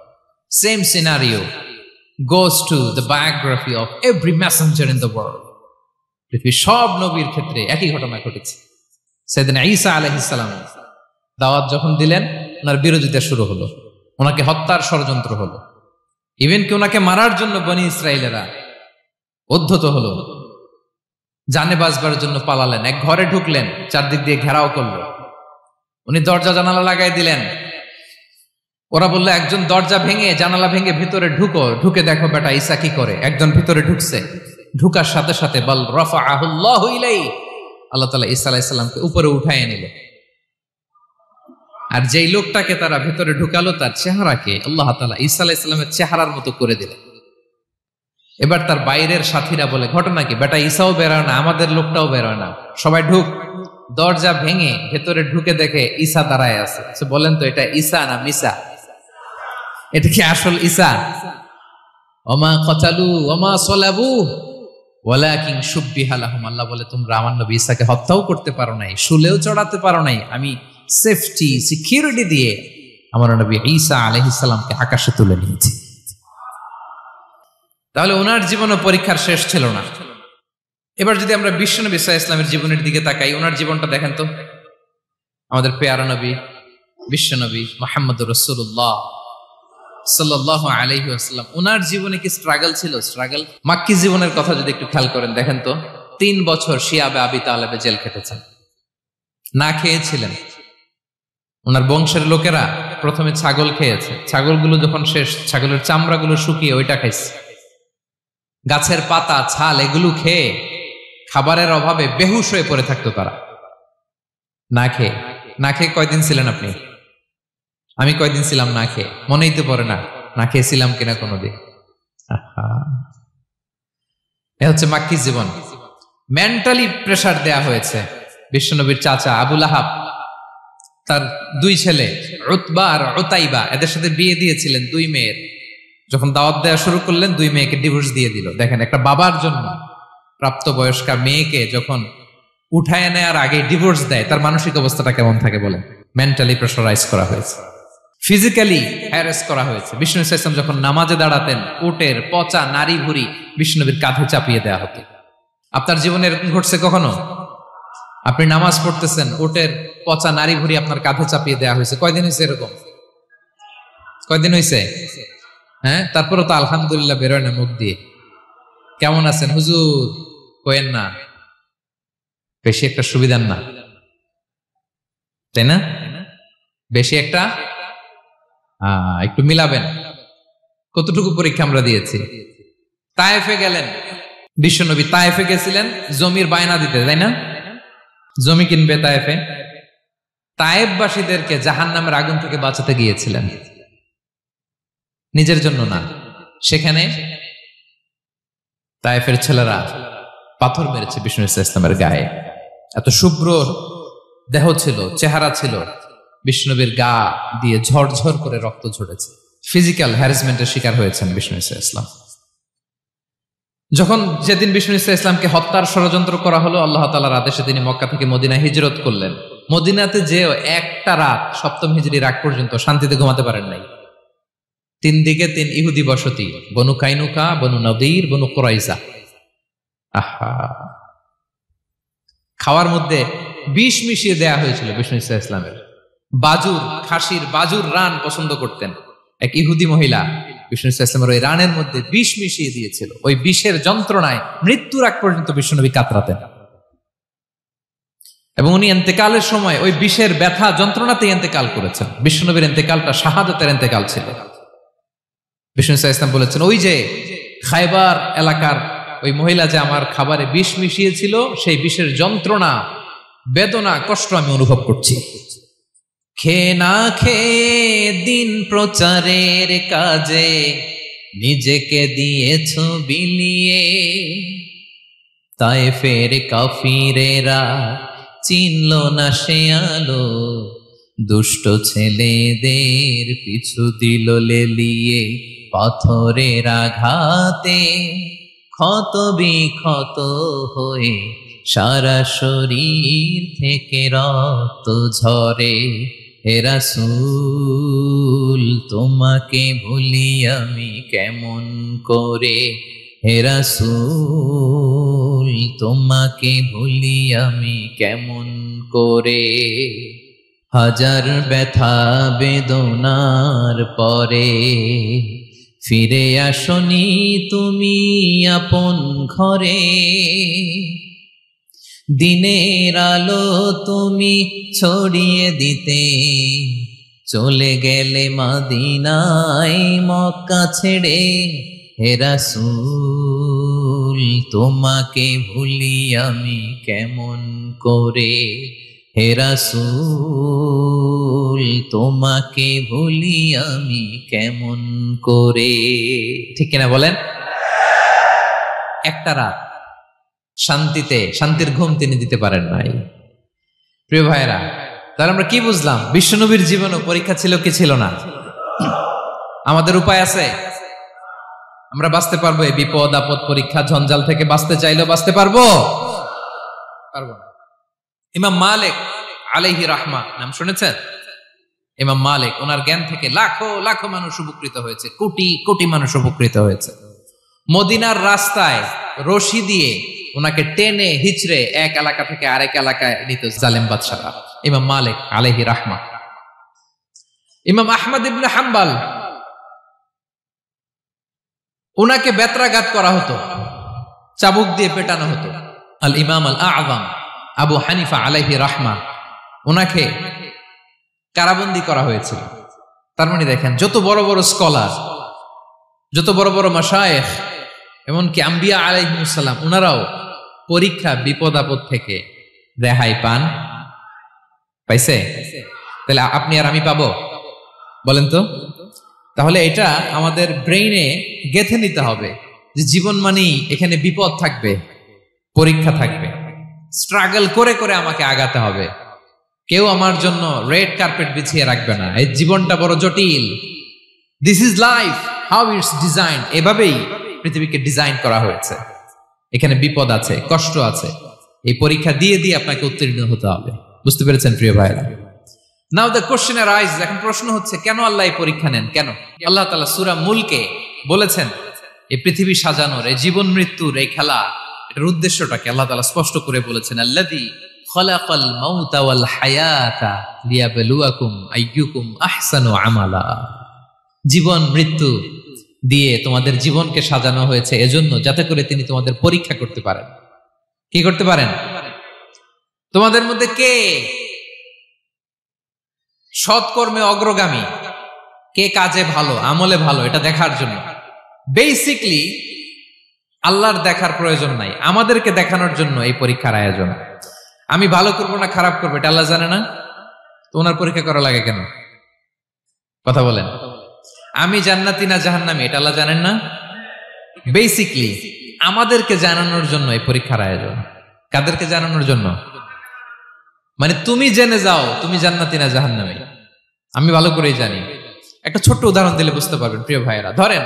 Same scenario goes to the biography of every messenger in the world. পৃথিবীর সব নবীর ক্ষেত্রে একই ঘটনা ঘটেছে। সাইয়েদনা ঈসা আলাইহিস সালাম দাওয়াত যখন দিলেন, ওনার বিরোধিতা শুরু হলো, ওনাকে হত্যার ষড়যন্ত্র হলো। ইভেন কি ওনাকে মারার জন্য বনি ইসরাইলেরা উদ্ধত হলো, জানে বাঁচবার জন্য পালালেন। এক ঘরে ঢুকলেন, চারদিক দিয়ে ঘেরাও করলো। উনি দরজা জানালা লাগাই দিলেন। ওরা বললো, একজন দরজা ভেঙে জানালা ভেঙে ভিতরে ঢুকে দেখো বেটা ঈসা কি করে। একজন ভিতরে ঢুকছে, ঢুকার সাথে সাথে বাল রাফাআহুল্লাহু ইলাইহি, আল্লাহ তাআলা ঈসা আলাইহিস সালামকে উপরে উঠায় নিল। আর যেই লোকটাকে তারা ভিতরে ঢুকালো, তার চেহারাকে আল্লাহ তাআলা ঈসা আলাইহিস সালামের চেহারার মতো করে দিলেন। এবার তার বাইরের সাথীরা বলে, ঘটনা কি? বেটা ঈসাও বেরোয় না, আমাদের লোকটাও বেরোয় না, সবাই ঢুক। দরজা ভেঙে ভেতরে ঢুকে দেখে ঈসা দাঁড়ায় আছে। বলেন তো, এটা ঈসা না মিসা? এটা কি আসল ঈসা? ওমা কতালু ওমা সলাবু ওয়ালাকিন শুব্বিহা লাহুম। আল্লাহ বলে, তোমরা আমার নবী ঈসাকে হত্যাও করতে পারো নাই, শুলেও চড়াতে পারো নাই। আমি সেফটি সিকিউরিটি দিয়ে আমার নবী ঈসা আলাইহিস সালামকে আকাশে তুলে নিয়েছি। তাহলে ওনার জীবনে পরীক্ষার শেষ ছিল না। এবার যদি আমরা বিশ্বনবী সাল্লাল্লাহু আলাইহি ওয়াসাল্লামের জীবনের দিকে তাকাই, ওনার জীবনটা দেখেন তো। আমাদের পেয়ারা নবী বিশ্বনবী মুহাম্মদুর রাসূলুল্লাহ সাল্লাল্লাহু আলাইহি ওয়াসাল্লাম, ওনার জীবনে কি স্ট্রাগল ছিল? স্ট্রাগল। মাক্কি জীবনের কথা যদি একটু খেয়াল করেন, দেখেন তো 3 বছর শিয়াবে আবি তালেবে জেল খেটেছেন, না খেয়েছিলেন। ওনার বংশের লোকেরা প্রথমে ছাগল খেয়েছে, ছাগলগুলো যখন শেষ, ছাগলের চামড়াগুলো শুকিয়ে ওইটা খাইছে। গাছের পাতা ছাল এগুলো খেয়ে খাবারের অভাবে বেহুশ হয়ে পড়ে থাকতো তারা। না খেয়ে কয়দিন ছিলেন আপনি? আমি কয়দিন ছিলাম না খেয়ে? মনেই তো পড়ে না, না খেয়েছিলাম কিনা কোনোদিন। এ হচ্ছে মাক্কি জীবন। মেন্টালি প্রেসার দেয়া হয়েছে। বিশ্বনবীর চাচা আবু লাহাব, তার 2 ছেলে উতবা আর উতাইবা, এদের সাথে বিয়ে দিয়েছিলেন 2 মেয়ের। যখন দাওয়াত দেওয়া শুরু করলেন, 2 মেয়েকে ডিভোর্স দিয়ে দিল। দেখেন, একটা বাবার জন্য প্রাপ্তবয়স্কা মেয়েকে যখন উঠায় নেয়ার আগে ডিভোর্স দেয়, তার মানসিক অবস্থাটা কেমন থাকে বলেন? মেন্টালি প্রেসারাইজ করা হয়েছে, ফিজিক্যালি হ্যারাস করা হয়েছে। বিষ্ণু সাল্লাল্লাহু আলাইহি ওয়াসাল্লাম যখন নামাজে দাঁড়াতেন, উটের পচা নারী ভুঁড়ি বিষ্ণুনবীর কাঁধে চাপিয়ে দেওয়া হতো। আপনার জীবনে এরকম ঘটছে কখনো? আপনি নামাজ পড়তেছেন, উটের পচা নারী ভুঁড়ি আপনার কাঁধে চাপিয়ে দেওয়া হয়েছে। কয়দিন হয়েছে এরকম? কয়দিন হয়েছে? হ্যাঁ, তারপরে তো আলহামদুলিল্লাহ বেরোয় না মুখ দিয়ে। কেমন আছেন হুজুর? কয়েন না, বেশি একটা সুবিধার না, তাই না? বেশি একটা একটু মিলাবেন। কতটুকু পরীক্ষা আমরা দিয়েছি। তায়েফে গেলেন বিশ্বনবী, তায়েফে গেছিলেন জমির বায়না দিতে, তাই না? জমি কিনবে তায়েফে। তায়েফবাসীদেরকে জাহান্নামের আগুন থেকে বাঁচাতে গিয়েছিলেন, নিজের জন্য না। সেখানে তায়েফের ছেলেরা পাথর মেরেছে বিষ্ণু ইসলামের গায়ে। এত শুভ্র দেহ ছিল, চেহারা ছিল, বিষ্ণুবীর গা দিয়ে ঝরঝর করে রক্ত ঝরেছে। ফিজিক্যাল হ্যারাসমেন্টের শিকার হয়েছেন বিষ্ণু ইসলাম। যখন যেদিন বিষ্ণু ইসলামকে হত্যার ষড়যন্ত্র করা হলো, আল্লাহ তাআলার আদেশে তিনি মক্কা থেকে মদিনায় হিজরত করলেন। মদিনাতে যে একটা রাত, সপ্তম হিজরির আগ পর্যন্ত শান্তিতে ঘুমাতে পারেন নাই। 3 দিকে 3 ইহুদি বসতি, বনু কাইনুকা, বনু নদীর, বনু কুরাইজা। আহা, খাওয়ার মধ্যে বিষ মিশিয়ে দেয়া হয়েছিল বিষ্ণু ইসলামের। বাজুর, খাসির বাজুর রান পছন্দ করতেন। এক ইহুদি মহিলা বিষ্ণু ইসলামের ওই রানের মধ্যে বিষ মিশিয়ে দিয়েছিল। ওই বিষের যন্ত্রণায় মৃত্যুর আগ পর্যন্ত বিশ্বনবী কাতরাতেন, এবং উনি ইন্তেকালের সময় ওই বিষের ব্যথা যন্ত্রণাতে ইন্তেকাল করেছেন। বিশ্বনবীর ইন্তেকালটা শাহাদাতের ইন্তেকাল ছিল। বিষ্ণু ইসলাম বলেছেন, ওই যে খায়বার এলাকার ওই মহিলা যে আমার খাবারে বিষ মিশিয়েছিল, সেই বিষের যন্ত্রণা, বেদনা, কষ্ট আমি অনুভব করছি। খেয়ে না খেয়ে দিন প্রচারের কাজে নিজেকে দিয়েছ বিলিয়ে, তায়েফের কাফিরেরা চিনল না সে আলো, দুষ্ট ছেলেদের পিছু দিল লেলিয়ে, পাথরের আঘাতে ক্ষত বিক্ষত হয়ে সারা শরীর থেকে রক্ত ঝরে। হে রাসূল তোমাকে ভুলি আমি কেমন করে, হে রাসূল তোমাকে ভুলি আমি কেমন করে। হাজার ব্যথা বেদনার পরে ফিরে আসনি তুমি আপন ঘরে, দিনের আলো তুমি ছড়িয়ে দিতে চলে গেলে মদিনায় মক্কা ছেড়ে। হে রাসূল তোমাকে ভুলি আমি কেমন করে, হে রাসূল তোমাকে ভুলি আমি কেমন করে। ঠিক কিনা বলেন? একটা রাত শান্তিতে, শান্তির ঘুম তিনি দিতে পারেন নাই। প্রিয় ভাইরা, তাহলে আমরা কি বুঝলাম? বিশ্বনবীর জীবনও পরীক্ষা ছিল কি ছিল না? আমাদের উপায় আছে? আমরা বাঁচতে পারবো এই বিপদ আপদ পরীক্ষা ঝঞ্ঝাল থেকে? বাঁচতে চাইলেও বাঁচতে পারবো? পারবো না। ইমাম মালিক আলাইহি রাহমা নাম শুনেছেন? ইমাম মালিক, ওনার জ্ঞান থেকে লাখো লাখো মানুষ উপকৃত হয়েছে, কোটি কোটি মানুষ উপকৃত হয়েছে। মদিনার রাস্তায় রশি দিয়ে ওনাকে টেনে হিচড়ে এক এলাকা থেকে আরেক এলাকায় নিত জালেম বাদশারা। ইমাম মালিক আলাইহি রাহমা। ইমাম আহমদ ইবনে হাম্বল, ওনাকে বেত্রাঘাত করা হতো, চাবুক দিয়ে পেটানো হতো। আল ইমাম আল আযম আবু হানিফা আলাইহি রাহমা, ওনাকে কারাবন্দী করা হয়েছিল। তার মানে দেখেন, যত বড় বড় স্কলার, যত বড় বড় মাশায়েখ, এমনকি আম্বিয়া আলাইহিmus সালাম, ওনারাও পরীক্ষা বিপদ আপদ থেকে রেহাই পান। পাইছে? তাহলে আপনি আর আমি পাবো? বলেন তো। তাহলে এটা আমাদের ব্রেইনে গেঁথে নিতে হবে যে জীবন মানেই এখানে বিপদ থাকবে, পরীক্ষা থাকবে, স্ট্রাগল করে করে আমাকে আগাতে হবে। কেউ আমার জন্য রেড কার্পেট বিছিয়ে রাখবে না। এই জীবনটা বড় জটিল। This is life, how it's design. এভাবেই পৃথিবীকে ডিজাইন করা হয়েছে। এখানে বিপদ আছে, কষ্ট আছে। এই পরীক্ষা দিয়ে দিয়ে আপনাকে উত্তীর্ণ হতে হবে। বুঝতে পেরেছেন প্রিয় ভাইরা? নাও দ্য কোশ্চেন অ্যারাইজেস, এখন প্রশ্ন হচ্ছে, কেন আল্লাহ এই পরীক্ষা নেন? কেন? আল্লাহ তাআলা সূরা মুলকে বলেছেন এই পৃথিবী সাজানোর, এই জীবন মৃত্যুর এই খেলা, এটার উদ্দেশ্যটাকে আল্লাহ তাআলা স্পষ্ট করে বলেছেন। আল্লাযী খালাকাল মাউতা ওয়াল হায়াতা লিয়াবলুয়াকুম আইয়ুকুম আহসানু আমালা। জীবন মৃত্যু দিয়ে তোমাদের জীবনকে সাজানো হয়েছে এজন্য, যাতে করে তিনি তোমাদের পরীক্ষা করতে পারেন। কি করতে পারেন? তোমাদের মধ্যে কে সৎকর্মে অগ্রগামী, কে কাজে ভালো, আমলে ভালো, এটা দেখার জন্য। বেসিকলি আল্লাহর দেখার প্রয়োজন নাই, আমাদেরকে দেখানোর জন্য এই পরীক্ষার আয়োজন। আমি ভালো করবো না খারাপ করবো এটা আল্লাহ জানে না? তো ওনার পরীক্ষা করা লাগে কেন? কথা বলেন। আমি জান্নাতি না জাহান্নামী এটা আল্লাহ জানেন না? বেসিকলি আমাদেরকে জানানোর জন্য এই পরীক্ষার আয়োজন। কাদেরকে জানানোর জন্য? মানে তুমি জেনে যাও তুমি জান্নাতি না জাহান্নামী। আমি ভালো করেই জানি। একটা ছোট্ট উদাহরণ দিলে বুঝতে পারবেন প্রিয় ভাইয়েরা। ধরেন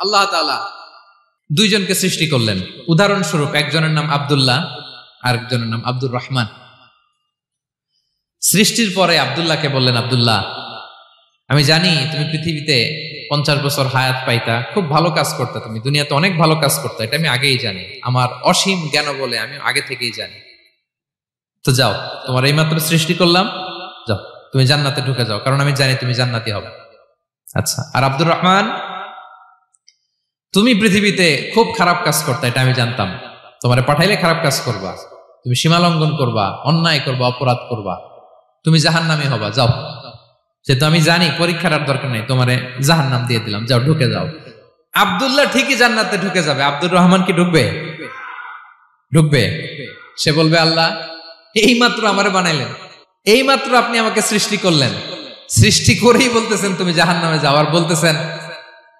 আল্লাহ তাআলা দুইজনকে সৃষ্টি করলেন। উদাহরণস্বরূপ একজনের নাম আব্দুল্লাহ, আরেকজনের নাম আব্দুর রহমান। সৃষ্টির পরে আব্দুল্লাহকে বললেন, আব্দুল্লাহ আমি জানি তুমি পৃথিবীতে 50 বছর হায়াত পাইতা, খুব ভালো কাজ করতে, তুমি দুনিয়াতে অনেক ভালো কাজ করতে, এটা আমি আগেই জানি, আমার অসীম জ্ঞান বলে আমি আগে থেকেই জানি। তো যাও, তোমার এইমাত্র সৃষ্টি করলাম, যাও তুমি জান্নাতে ঢুকে যাও, কারণ আমি জানি তুমি জান্নাতি হবে। আচ্ছা, আর আব্দুর রহমান তুমি পৃথিবীতে খুব খারাপ কাজ করতে, এটা আমি জানতাম, তোমারে পাঠাইলে খারাপ কাজ করবা, তুমি সীমা লঙ্ঘন করবা, অন্যায় করবা, অপরাধ করবা, তুমি জাহান্নামী হবা, যাও। যেহেতু আমি জানি পরীক্ষার আর দরকার নেই, তোমারে জাহান্নাম দিয়ে দিলাম, যাও ঢুকে যাও। আব্দুল্লাহ ঠিকই জান্নাতে ঢুকে যাবে, আব্দুর রহমান কি ঢুকবে? ঢুকবে। সে বলবে, আল্লাহ এইমাত্র আমারে বানাইলেন, এইমাত্র আপনি আমাকে সৃষ্টি করলেন, সৃষ্টি করেই বলতেছেন তুমি জাহান্নামে যাও, আর বলতেছেন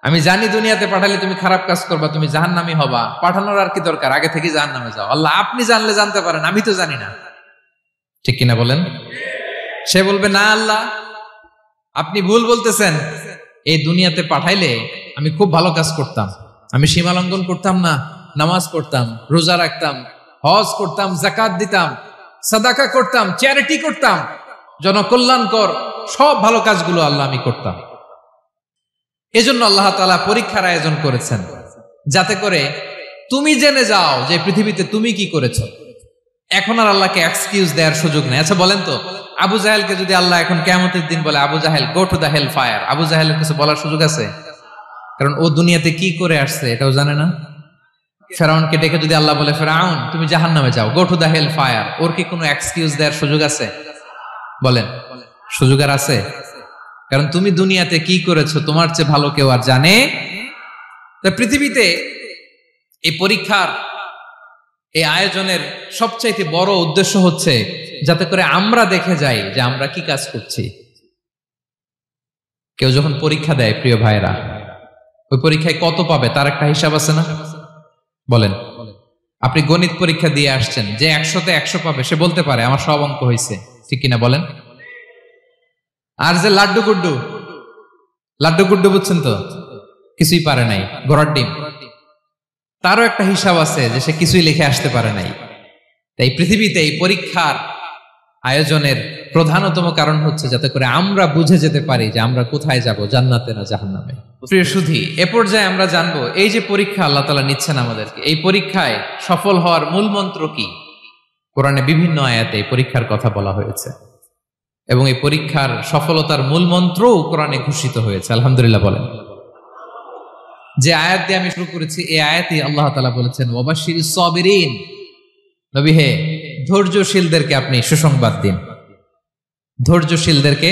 আমি জানি দুনিয়াতে পাঠালে তুমি খারাপ কাজ করবা, তুমি জাহান্নামী হবা, পাঠানোর আর কি দরকার, আগে থেকে জাহান্নামে যাও। আল্লাহ আপনি জানলে জানতে পারেন, আমি তো জানি না। ঠিক কিনা বলেন? সে বলবে, না আল্লাহ আপনি ভুল বলতেছেন, এই দুনিয়াতে পাঠাইলে আমি খুব ভালো কাজ করতাম, আমি সীমা লঙ্ঘন করতাম না, নামাজ পড়তাম, রোজা রাখতাম, হজ করতাম, যাকাত দিতাম, সাদাকা করতাম, চ্যারিটি করতাম, জনকল্যাণকর সব ভালো কাজগুলো আল্লাহ আমি করতাম। এজন্য আল্লাহ তাআলা পরীক্ষার আয়োজন করেছেন, যাতে করে তুমি জেনে যাও যে পৃথিবীতে তুমি কি করেছো। এখন আর আল্লাহকে এক্সকিউজ দেওয়ার সুযোগ নেই। আচ্ছা বলেন তো, আবু জাহেলকে যদি আল্লাহ এখন কিয়ামতের দিন বলে, Abu Jahl go to the hell fire, আবু জাহেলের কিছু বলার সুযোগ আছে? কারণ ও দুনিয়াতে কি করে আসছে এটাও জানে না। ফেরাউনকে ডেকে যদি আল্লাহ বলে, ফেরাউন তুমি জাহান্নামে যাও, go to the hell fire, ওর কি কোনো এক্সকিউজ দেওয়ার সুযোগ আছে? বলেন, সুযোগ আর আছে? কারণ তুমি দুনিয়াতে কি করেছো তোমার চেয়ে ভালো কেউ আর জানে। পৃথিবীতে এই পরীক্ষার এই আয়োজনের সবচাইতে বড় উদ্দেশ্য হচ্ছে যাতে করে আমরা দেখে যাই যে আমরা কি কাজ করছি। কেউ যখন পরীক্ষা দেয় প্রিয় ভাইরা, ওই পরীক্ষায় কত পাবে তার একটা হিসাব আছে না? বলেন, আপনি গণিত পরীক্ষা দিয়ে আসছেন, যে 100তে 100 পাবে সে বলতে পারে আমার সব অঙ্ক হয়েছে, ঠিক কিনা বলেন? আর যে লাড্ডু গুড্ডু বুঝছেন তো, কিছুই পারে নাই, ঘোড়ার ডিম, তারও একটা হিসাব আছে যে সে কিছুই লিখে আসতে পারে নাই। তাই পৃথিবীতে এই পরীক্ষার আয়োজনের প্রধানতম কারণ হচ্ছে যাতে করে আমরা বুঝে যেতে পারি যে আমরা কোথায় যাব, জান্নাতে না জাহান্নামে। প্রিয় সুধী, এ পর্যায়ে আমরা জানবো এই যে পরীক্ষা আল্লাহ তাআলা নিচ্ছেন আমাদেরকে, এই পরীক্ষায় সফল হওয়ার মূল মন্ত্র কি। কোরআনে বিভিন্ন আয়াতে এই পরীক্ষার কথা বলা হয়েছে এবং এই পরীক্ষার সফলতার মূল মন্ত্রও কোরআনে ঘোষিত হয়েছে। আলহামদুলিল্লাহ বলেন। যে আয়াত দিয়ে আমি শুরু করেছি, এই আয়াতে আল্লাহ তাআলা বলেছেন, ওয়াবাশশিরিস সাবিরিন, নবী হে ধৈর্যশীলদেরকে আপনি সুসংবাদ দিন, ধৈর্যশীলদেরকে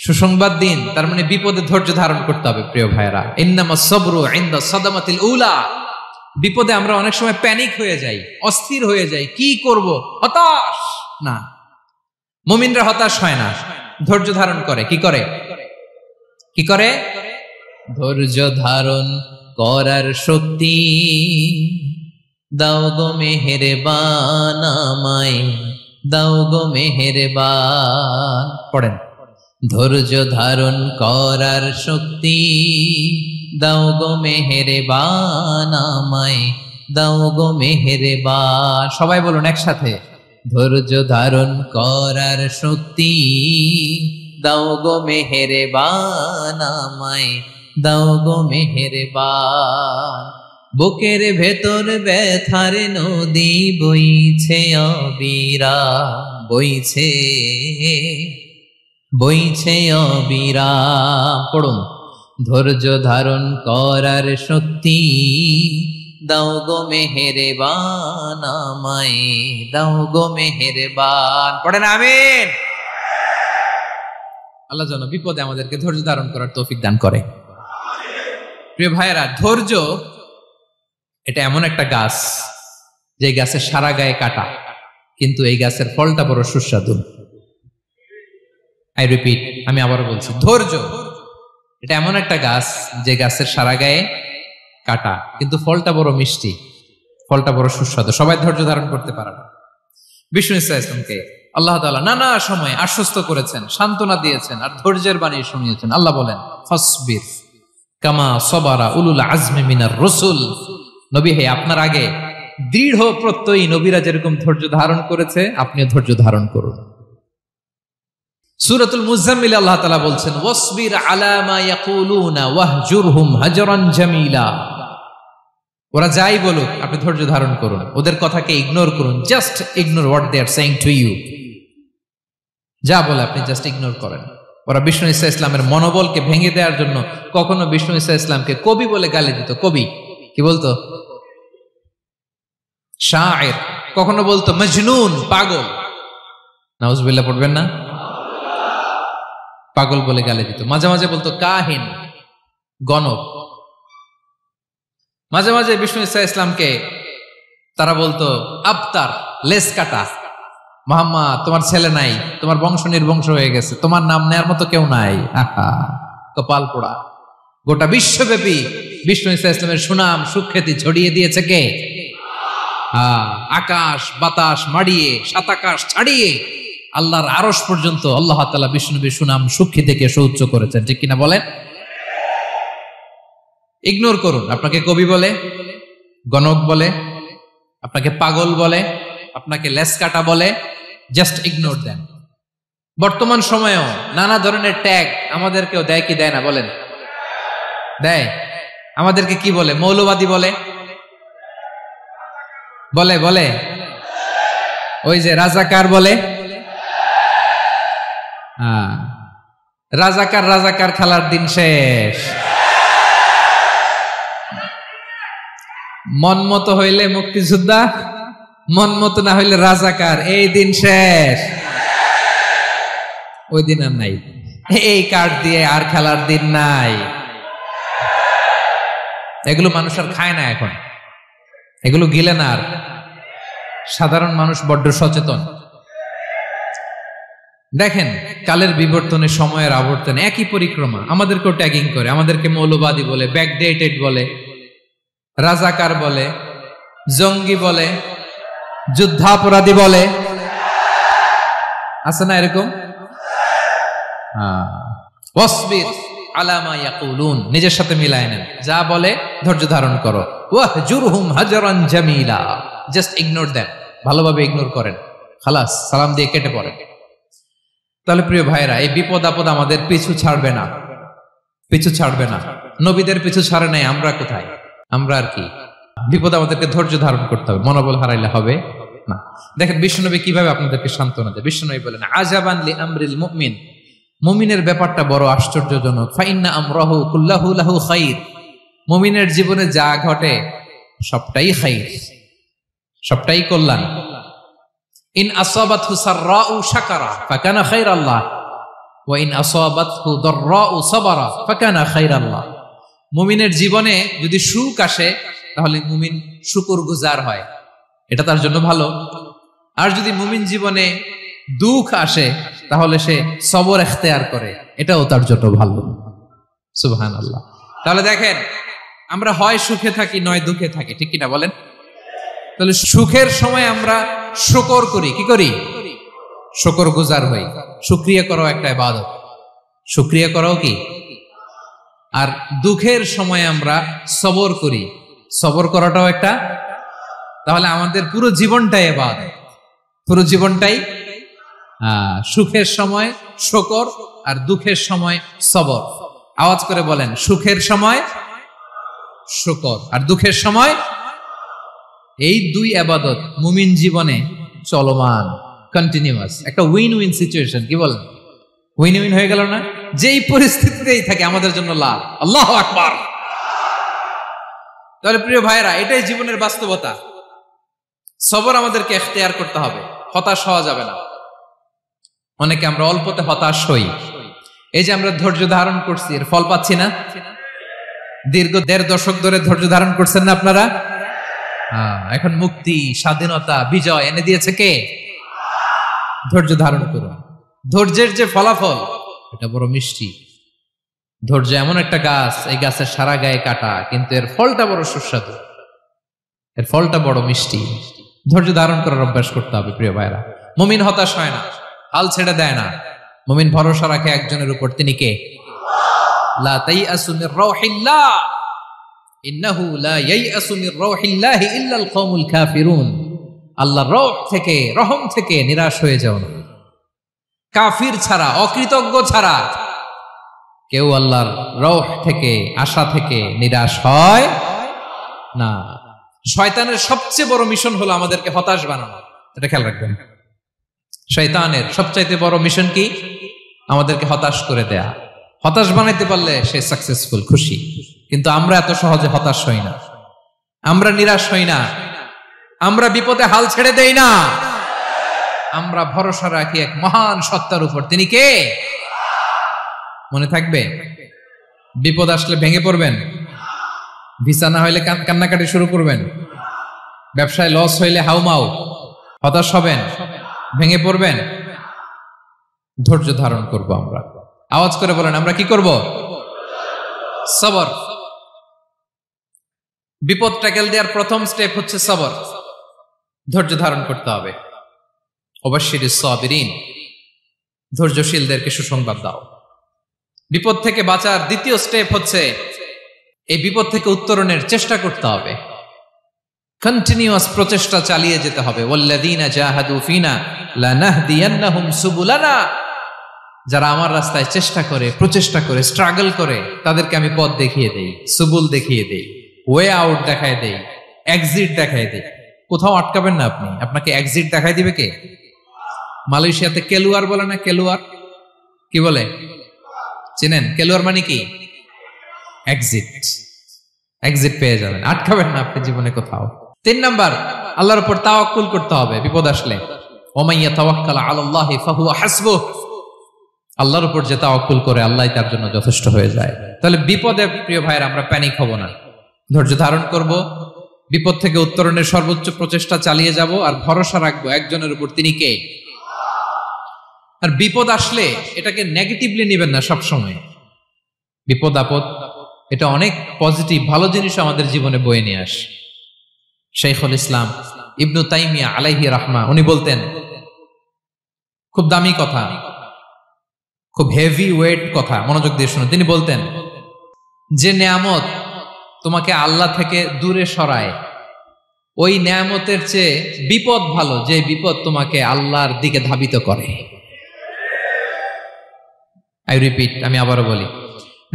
সুসংবাদ দিন। তার মানে বিপদে ধৈর্য ধারণ করতে হবে প্রিয় ভাইরা। ইন্নামাস সাবরু ইনদা সাদামাতিল উলা। বিপদে আমরা অনেক সময় প্যানিক হয়ে যাই, অস্থির হয়ে যাই, কি করব, হতাশ না। মুমিনরা হতাশ হয় না, ধৈর্য ধারণ করে। কি করে? কি করে? ধৈর্য ধারণ করার শক্তি দাও গো মেহেরবান আমায়, দাও গো মেহেরবান। পড়েন, ধৈর্য ধারণ করার শক্তি দাও গো মেহেরবান আমায়, দাও গো মেহেরবান। সবাই বলুন একসাথে, ধৈর্য ধারণ করার শক্তি দাও গো মেহেরবান আমায়, দাও গো মেহেরবান। বুকের ভেতর ব্যথার নদী বইছে অবিরাম, বইছে বইছে অবিরাম। পড়ুন, ধৈর্য ধারণ করার শক্তি দাও গো মেহেরবান আমায়, দাও গো মেহেরবান। পড়েন আমিন। আল্লাহ যেন বিপদে আমাদেরকে ধৈর্য ধারণ করার তৌফিক দান করে। প্রিয় ভাইয়েরা, ধৈর্য এটা এমন একটা গাছ যে গাছের সারা গায়ে কাটা, কিন্তু এই গাছের ফলটা বড় সুস্বাদু। আই রিপিট, আমি আবারও বলছি, ধৈর্য এটা এমন একটা গাছ যে গাছের সারা গায়ে কাটা, কিন্তু ফলটা বড় মিষ্টি, ফলটা বড় সুস্বাদু। সবাই ধৈর্য ধারণ করতে পারে না। বিষ্ণু ইসলামকে আল্লাহ তাআলা নানা সময় আশ্বস্ত করেছেন, সান্ত্বনা দিয়েছেন, আর ধৈর্যের বাণী শুনিয়েছেন। আল্লাহ বলেন, ফাসবির কামা সবারা উলুল আজমি মিনার রাসূল। নবী হে, আপনার আগে দৃঢ় প্রত্যয়ী নবীরা যেরকম ধৈর্য ধারণ করেছে, আপনিও ধৈর্য ধারণ করুন। সূরাতুল মুজাম্মিল আল্লাহ তাআলা বলছেন, ওয়াসবির আলা মা ইয়াকুলুনা ওয়াহজুরহুম হাজরান জামিলা। ওরা যাই বলুক, আপনি ধৈর্য ধারণ করুন, ওদের কথাকে ইগনোর করুন। Just ignore what they are saying to you. যা বলে আপনি জাস্ট ইগনোর করেন। ওরা বিষ্ণু ঈসা ইসলামের মনোবলকে ভেঙে দেওয়ার জন্য কখনো বিষ্ণু ঈসা ইসলামকে কবি বলে গালি দিত। কবি কি বলতো? শায়ের। কখনো বলতো মজনুন, পাগল। নাউজুবিল্লাহ পড়বেন না? পাগল বলে গালি দিত। মাঝে মাঝে বলতো কাহিন, গণক। মাঝে মাঝে বিষ্ণু ঈসা ইসলামকে তারা বলতো আবতার, লেস কাটা। মুহাম্মদ, তোমার ছেলে নাই, তোমার বংশ নির্বংশ হয়ে গেছে, তোমার নাম নেয়ার মতো কেউ নাই। আহা, কপাল পোড়া। গোটা বিশ্বব্যাপী বিষ্ণু ঈসা ইসলামের সুনাম সুখ্যাতি ছড়িয়ে দিয়েছে কে? আকাশ বাতাস মাড়িয়ে, সাত আকাশ ছাড়িয়ে আল্লাহর আরশ পর্যন্ত আল্লাহ তাআলা বিষ্ণুনবীর সুনাম সুখ্যাতিকে সুউচ্চ করেছেন। ঠিক কিনা বলেন? ইগনোর করুন। আপনাকে কবি বলে, গণক বলে, আপনাকে পাগল বলে, আপনাকে লেস কাটা বলে, জাস্ট ইগনোর দেন। বর্তমান সময়েও নানা ধরনের ট্যাগ আমাদেরকেও দেয় কি দেয় না বলেন? দেয়। আমাদেরকে কি বলে? মৌলবাদী বলে, বলে বলে ওই যে রাজাকার বলে। রাজাকার রাজাকার খেলার দিন শেষ। মন মতো হইলে মুক্তিযোদ্ধা, মন মতো না হইলে রাজাকার, এই দিন শেষ। ওই দিন আর নাই। এই কার্ড দিয়ে আর খেলার দিন নাই। এগুলো মানুষ আর খায় না এখন, এগুলো গিলে না আর। সাধারণ মানুষ বড্ড সচেতন। দেখেন, কালের বিবর্তনে, সময়ের আবর্তনে একই পরিক্রমা আমাদেরকেও ট্যাগিং করে। আমাদেরকে মৌলবাদী বলে, ব্যাকডেটেড বলে, রাজাকার বলে, জঙ্গি বলে, যুদ্ধাপরাধী বলে। আছে না এরকম? ওয়াসবির আলা মা ইয়াকুলুন, নিজের সাথে মিলায় নেন। যা বলে ধৈর্য ধারণ করো। ওয়াহজুরহুম হাজরান জামিলা, জাস্ট ইগনোর দেন, ভালোভাবে ইগনোর করেন, খালাস, সালাম দিয়ে কেটে পড়েন। তাহলে প্রিয় ভাইরা, এই বিপদ আপদ আমাদের পিছু ছাড়বে না, পিছু ছাড়বে না। নবীদের পিছু ছাড়ে নাই, আমরা কোথায়? আমরা আর কি? বিপদ আমাদেরকে ধৈর্য ধারণ করতে হবে, মনোবল হারাইলে হবে না। দেখেন বিশ্বনবী কিভাবে আপনাদেরকে সান্ত্বনা দেয়। বিশ্বনবী বলেন, আজাবান লি আমরিল মুমিন, মুমিনের ব্যাপারটা বড় আশ্চর্যজনক। ফাইন্না আমরাহু কুল্লাহু লাহু খাইর, মুমিনের জীবনে যা ঘটে সবটাই খাইর, সবটাই কল্যাণ। ইন আসাবাতহু সাররাউ শাকারা ফাকানা খাইরাল্লাহ ওয়া ইন আসাবাতহু দাররাউ সাবারা ফাকানা খাইরাল্লাহ। মুমিনের জীবনে যদি সুখ আসে তাহলে মুমিন শুকরগুজার হয়, এটা তার জন্য ভালো। আর যদি মুমিন জীবনে দুঃখ আসে তাহলে সে সবর ইখতিয়ার করে, এটাও তার জন্য ভালো। সুবহানাল্লাহ। তাহলে দেখেন, আমরা হয় সুখে থাকি নয় দুঃখে থাকি, ঠিক কিনা বলেন? তাহলে সুখের সময় আমরা শুকর করি, কি করি? শুকরগুজার হই। শুকরিয়া করাও একটা ইবাদত, শুকরিয়া করাও কি? আর দুঃখের সময় আমরা সবর করি, সবর করাটাও একটা। তাহলে আমাদের পুরো জীবনটাই ইবাদত, পুরো জীবনটাই। সুখের সময় শুকর আর দুঃখের সময় সবর। আওয়াজ করে বলেন, সুখের সময় শুকর আর দুঃখের সময়। এই দুই ইবাদত মুমিন জীবনে চলমান, কন্টিনিউয়াস, একটা উইন উইন সিচুয়েশন। কি বলেন? উইন উইন হয়ে গেল না? যেই পরিস্থিতিতেই থাকে আমাদের জন্য লাভ। আল্লাহু আকবার। তাহলে প্রিয় ভাইরা, এটাই জীবনের বাস্তবতা। সবর আমাদেরকে ইখতিয়ার করতে হবে, হতাশ হওয়া যাবে না। অনেকে আমরা অল্পতে হতাশ হই, এই যে আমরা ধৈর্য ধারণ করছি, এর ফল পাচ্ছি না? দীর্ঘ 1.5 দশক ধরে ধৈর্য ধারণ করছেন না আপনারা? এখন মুক্তি, স্বাধীনতা, বিজয় এনে দিয়েছে কে? ধৈর্য ধারণ করুন। ধৈর্যের যে ফলাফল, এটা বড় মিষ্টি। ধৈর্য এমন একটা গাছ, এই গাছের সারা গায়ে কাটা, কিন্তু এর ফলটা বড় সুস্বাদু, এর ফলটা বড় মিষ্টি। ধৈর্য ধারণ করার অভ্যাস করতে হবে প্রিয় ভাইরা। মুমিন হতাশ হয় না, হাল ছেড়ে দেয় না। মুমিন ভরসা রাখে একজনের উপর, তিনি কে? লা তাইআসু মির রাউহিল্লাহ ইন্নাহু লা ইয়াইআসু মির রাউহিল্লাহি ইল্লাল কওমুল কাফিরুন। আল্লাহর রহ থেকে, রহম থেকে নিরাশ হয়ে যাও না। কাফির ছাড়া, অকৃতজ্ঞ ছাড়া কেউ আল্লাহর রহ থেকে, আশা থেকে নিরাশ হয় না। শয়তানের সবচেয়ে বড় মিশন হলো আমাদেরকে হতাশ বানানো, এটা খেয়াল রাখবেন। শয়তানের সবচাইতে বড় মিশন কি? আমাদেরকে হতাশ করে দেয়া। হতাশ বানাইতে পারলে সে সাকসেসফুল, খুশি। কিন্তু আমরা এত সহজে হতাশ হই না, আমরা নিরাশ হই না, আমরা বিপদে হাল ছেড়ে দেই না। আমরা ভরসা রাখি এক মহান সত্তার উপর, তিনি কে? মনে থাকবে? বিপদ আসলে ভেঙে পড়বেন, ভিসা না হইলে কান্নাকাটি শুরু করবেন, ব্যবসায় লস হইলে হাউমাউ, হতাশ হবেন, ভেঙে পড়বেন। ধৈর্য ধারণ করব আমরা। আওয়াজ করে বলেন, আমরা কি করব? সবর। বিপদ ট্যাকেল দেওয়ার প্রথম স্টেপ হচ্ছে সবর। ধৈর্য ধারণ করতে হবে। অবশ্যই সাবিরিন, ধৈর্যশীলদেরকে সুসংবাদ দাও। বিপদ থেকে বাঁচার দ্বিতীয় স্টেপ হচ্ছে এই বিপদ থেকে উত্তরণের চেষ্টা করতে হবে। কন্টিনিউয়াস প্রচেষ্টা চালিয়ে যেতে হবে। ওয়াল্লাযীনা জাহাদু ফিনা লানাহদিয়ান্নাহুম সুবুলানা। যারা আমার রাস্তায় চেষ্টা করে, প্রচেষ্টা করে, স্ট্রাগল করে, তাদেরকে আমি পথ দেখিয়ে দেই, সুবুল দেখিয়ে দেই, ওয়ে আউট দেখায় দেই, এক্সিট দেখায় দেই। কোথাও আটকাবেন না আপনি, আপনাকে এক্সিট দেখায় দিবে কে? মালয়েশিয়াতে কেলুয়ার বলে না? কেলুয়ার কি বলে চিনেন? কেলুয়ার মানে কি? এক্সিট। এক্সিট পেয়ে যাবেন, আটকাবেন না আপনি জীবনে কোথাও। 3 নাম্বার, আল্লাহর উপর তাওয়াক্কুল করতে হবে বিপদ আসলে। ওমাইয়া তাওয়াক্কাল আলাল্লাহি ফাহুয়া হাসবুহ। আল্লাহর উপর যে তাওয়াক্কুল করে, আল্লাহই তার জন্য যথেষ্ট হয়ে যায়। তাহলে বিপদে প্রিয় ভাইরা আমরা প্যানিক হব না, ধৈর্য ধারণ করব, বিপদ থেকে উত্তরণের সর্বোচ্চ প্রচেষ্টা চালিয়ে যাব, আর ভরসা রাখবো একজনের উপর, তিনি কে? আর বিপদ আসলে এটাকে নেগেটিভলি নেবেন না সবসময়। বিপদ আপদ এটা অনেক পজিটিভ, ভালো জিনিস আমাদের জীবনে বয়ে নিয়ে আসে। শাইখুল ইসলাম ইবনু তাইমিয়া আলাইহি রাহমা, উনি বলতেন, খুব দামি কথা, খুব হেভি ওয়েট কথা, মনোযোগ দিয়ে শুনুন। তিনি বলতেন, যে নেয়ামত তোমাকে আল্লাহ থেকে দূরে সরায়, ওই নেয়ামতের চেয়ে বিপদ ভালো, যে বিপদ তোমাকে আল্লাহর দিকে ধাবিত করে। আই রিপিট, আমি আবারও বলি,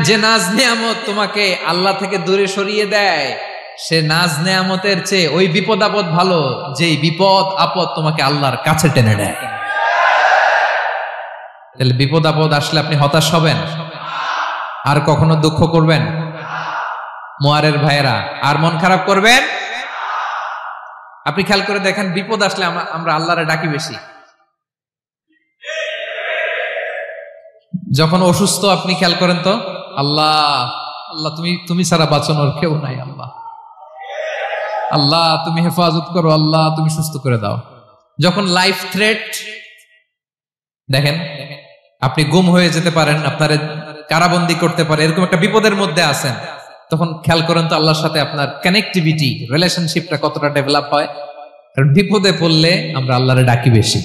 যে নাজ নেয়ামত তোমাকে আল্লাহ থেকে দূরে সরিয়ে দেয়, সে নাজ নেয়ামতের চেয়ে ওই বিপদ আপদ ভালো, যেই বিপদ আপদ তোমাকে আল্লাহর কাছে টেনে নেয়। তাহলে বিপদ আপদ আসলে আপনি হতাশ হবেন? আর কখনো দুঃখ করবেন? মোয়ারের ভাইয়েরা, আর মন খারাপ করবেন? আপনি খেয়াল করে দেখেন, বিপদ আসলে আমরা আল্লাহরে ডাকি বেশি। যখন অসুস্থ আপনি খেয়াল করেন তো, আল্লাহ আল্লাহ তুমি ছাড়া বাঁচানোর কেউ নাই, আল্লাহ আল্লাহ তুমি হেফাজত করো, আল্লাহ তুমি সুস্থ করে দাও। যখন লাইফ থ্রেট, দেখেন আপনি গুম হয়ে যেতে পারেন, আপনার কারাবন্দী করতে পারে, এরকম একটা বিপদের মধ্যে আছেন, তখন খেয়াল করেন তো আল্লাহর সাথে আপনার কানেক্টিভিটি, রিলেশনশিপটা কতটা ডেভেলপ হয়। কারণ বিপদে পড়লে আমরা আল্লাহরে ডাকি বেশি।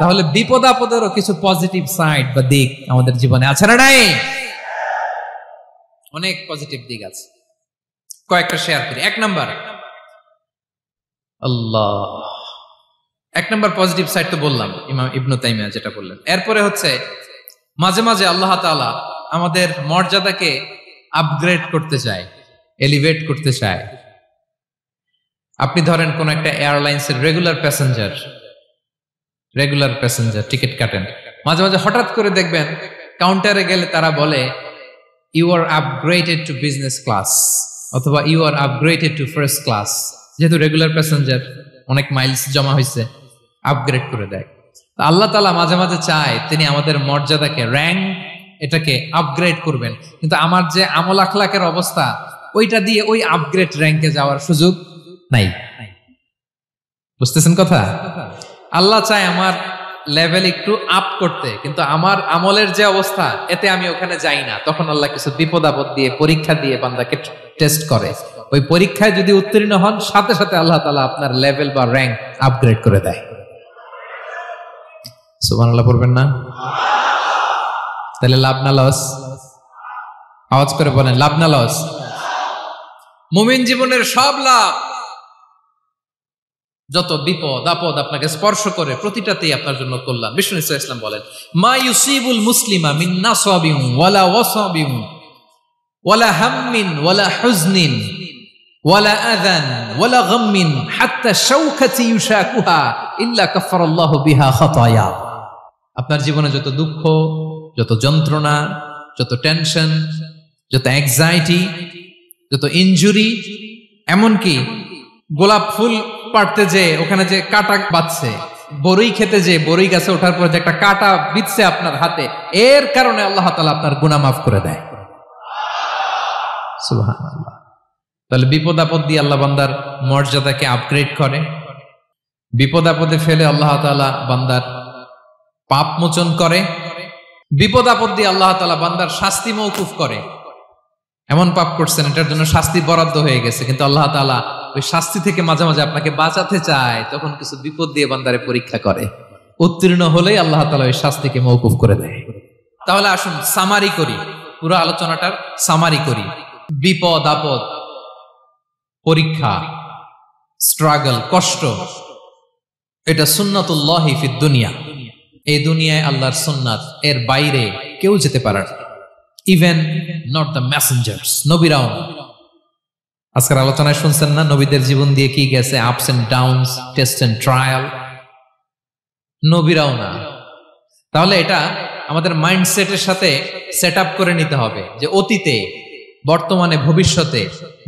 তাহলে বিপদ আপদেরও কিছু পজিটিভ সাইড বা দিক আমাদের জীবনে আছে না নাই? অনেক পজিটিভ দিক আছে, কয়েকটা শেয়ার করি। 1 নাম্বার, আল্লাহ 1 নাম্বার পজিটিভ সাইড তো বললাম, ইমাম ইবনু তাইমিয়া যেটা বললেন। এরপরে হচ্ছে মাঝে মাঝে আল্লাহ তাআলা আমাদের মর্যাদাকে আপগ্রেড করতে চায়, এলিভেট করতে চায়। আপনি ধরেন কোন একটা এয়ারলাইন্সের রেগুলার প্যাসেঞ্জার টিকিট কাটেন, মাঝে মাঝে হঠাৎ করে দেখবেন কাউন্টারে গেলে তারা বলে, you are upgraded to business class, অথবা you are upgraded to first class. যেহেতু রেগুলার প্যাসেঞ্জার, অনেক মাইলস জমা হয়েছে, আপগ্রেড করে দেয়। আল্লাহ তাআলা মাঝে মাঝে চায় তিনি আমাদের মর্যাদাকে, র্যাঙ্ক এটাকে আপগ্রেড করবেন, কিন্তু আমার যে আমল আখলাকের অবস্থা ওইটা দিয়ে ওই আপগ্রেড র্যাঙ্কে যাওয়ার সুযোগ নাই। বুঝতেছেন কথা? আল্লাহ চায় আমার লেভেল একটু আপ করতে, কিন্তু আমার আমলের যে অবস্থা এতে আমি ওখানে যাই না। তখন আল্লাহ কিছু বিপদ আপদ দিয়ে, পরীক্ষা দিয়ে বান্দাকে টেস্ট করে। ওই পরীক্ষায় যদি উত্তীর্ণ হন, সাথে সাথে আল্লাহ তাআলা আপনার লেভেল বা র্যাঙ্ক আপগ্রেড করে দেয়। সুবহানাল্লাহ পড়বেন না? তাহলে লাভ না লস? আওয়াজ করে বলেন, লাভ না লস? মুমিন জীবনের সব লাভ। যত বিপদ আপদ আপনাকে স্পর্শ করে প্রতিটাতেই আপনার জন্য কল্যাণ। বিষ্ণু ইসলাম বলেন, মা ইউসিবুল মুসলিমা মিন নাসাবিন ওয়ালা ওয়াসাবিন ওয়ালা হাম্মিন ওয়ালা হুজনিন ওয়ালা আযান ওয়ালা গাম্মিন হাত্তা শাওকাতি ইউশাকুহা ইল্লা কাফারাল্লাহু বিহা খাতায়া। আপনার জীবনে যত দুঃখ, যত যন্ত্রণা, যত টেনশন, যত অ্যাংজাইটি, যত ইনজুরি, এমনকি গোলাপ ফুল পাড়তে যে ওখানে যে কাটা বাঁধছে, বরই খেতে যে বরই গাছে ওঠার পর যে একটা কাটা বিঁধছে আপনার হাতে, এর কারণে আল্লাহ তাআলা আপনার গুনাহ মাফ করে দেয়। সুবহানাল্লাহ। তাহলে বিপদ আপদ দিয়ে আল্লাহ বান্দার মর্যাদাকে আপগ্রেড করে। বিপদ আপদে ফেলে আল্লাহ তাআলা বান্দার পাপ মোচন করে। বিপদ আপদ দিয়ে আল্লাহ তাআলা বান্দার শাস্তি মওকুফ করে। এমন পাপ করছেন এটার জন্য শাস্তি বরাদ্দ হয়ে গেছে, কিন্তু আল্লাহ তাআলা ওই শাস্তি থেকে মাঝে মাঝে আপনাকে বাঁচাতে চায়, তখন কিছু বিপদ দিয়ে বান্দারে পরীক্ষা করে। উত্তীর্ণ হলেই আল্লাহ তাআলা ওই শাস্তিকে মওকুফ করে দেয়। তাহলে আসুন সামারি করি, পুরো আলোচনাটার সামারি করি। বিপদ আপদ, পরীক্ষা, স্ট্রাগল, কষ্ট, এটা সুন্নাতুল্লাহি ফিদ দুনিয়া। এই দুনিয়ায় আল্লাহর সুন্নাত, এর বাইরে কেউ যেতে পারে না। ইভেন নট দ্য মেসেঞ্জার্স, নবীরাও না। আজকের আলোচনায় শুনছেন না নবীদের জীবন দিয়ে কি গেছে, ups and downs, test and trial, নবীরাও না। তাহলে এটা আমাদের মাইন্ডসেটের সাথে সেট আপ করে নিতে হবে যে অতীতে, বর্তমানে, ভবিষ্যতে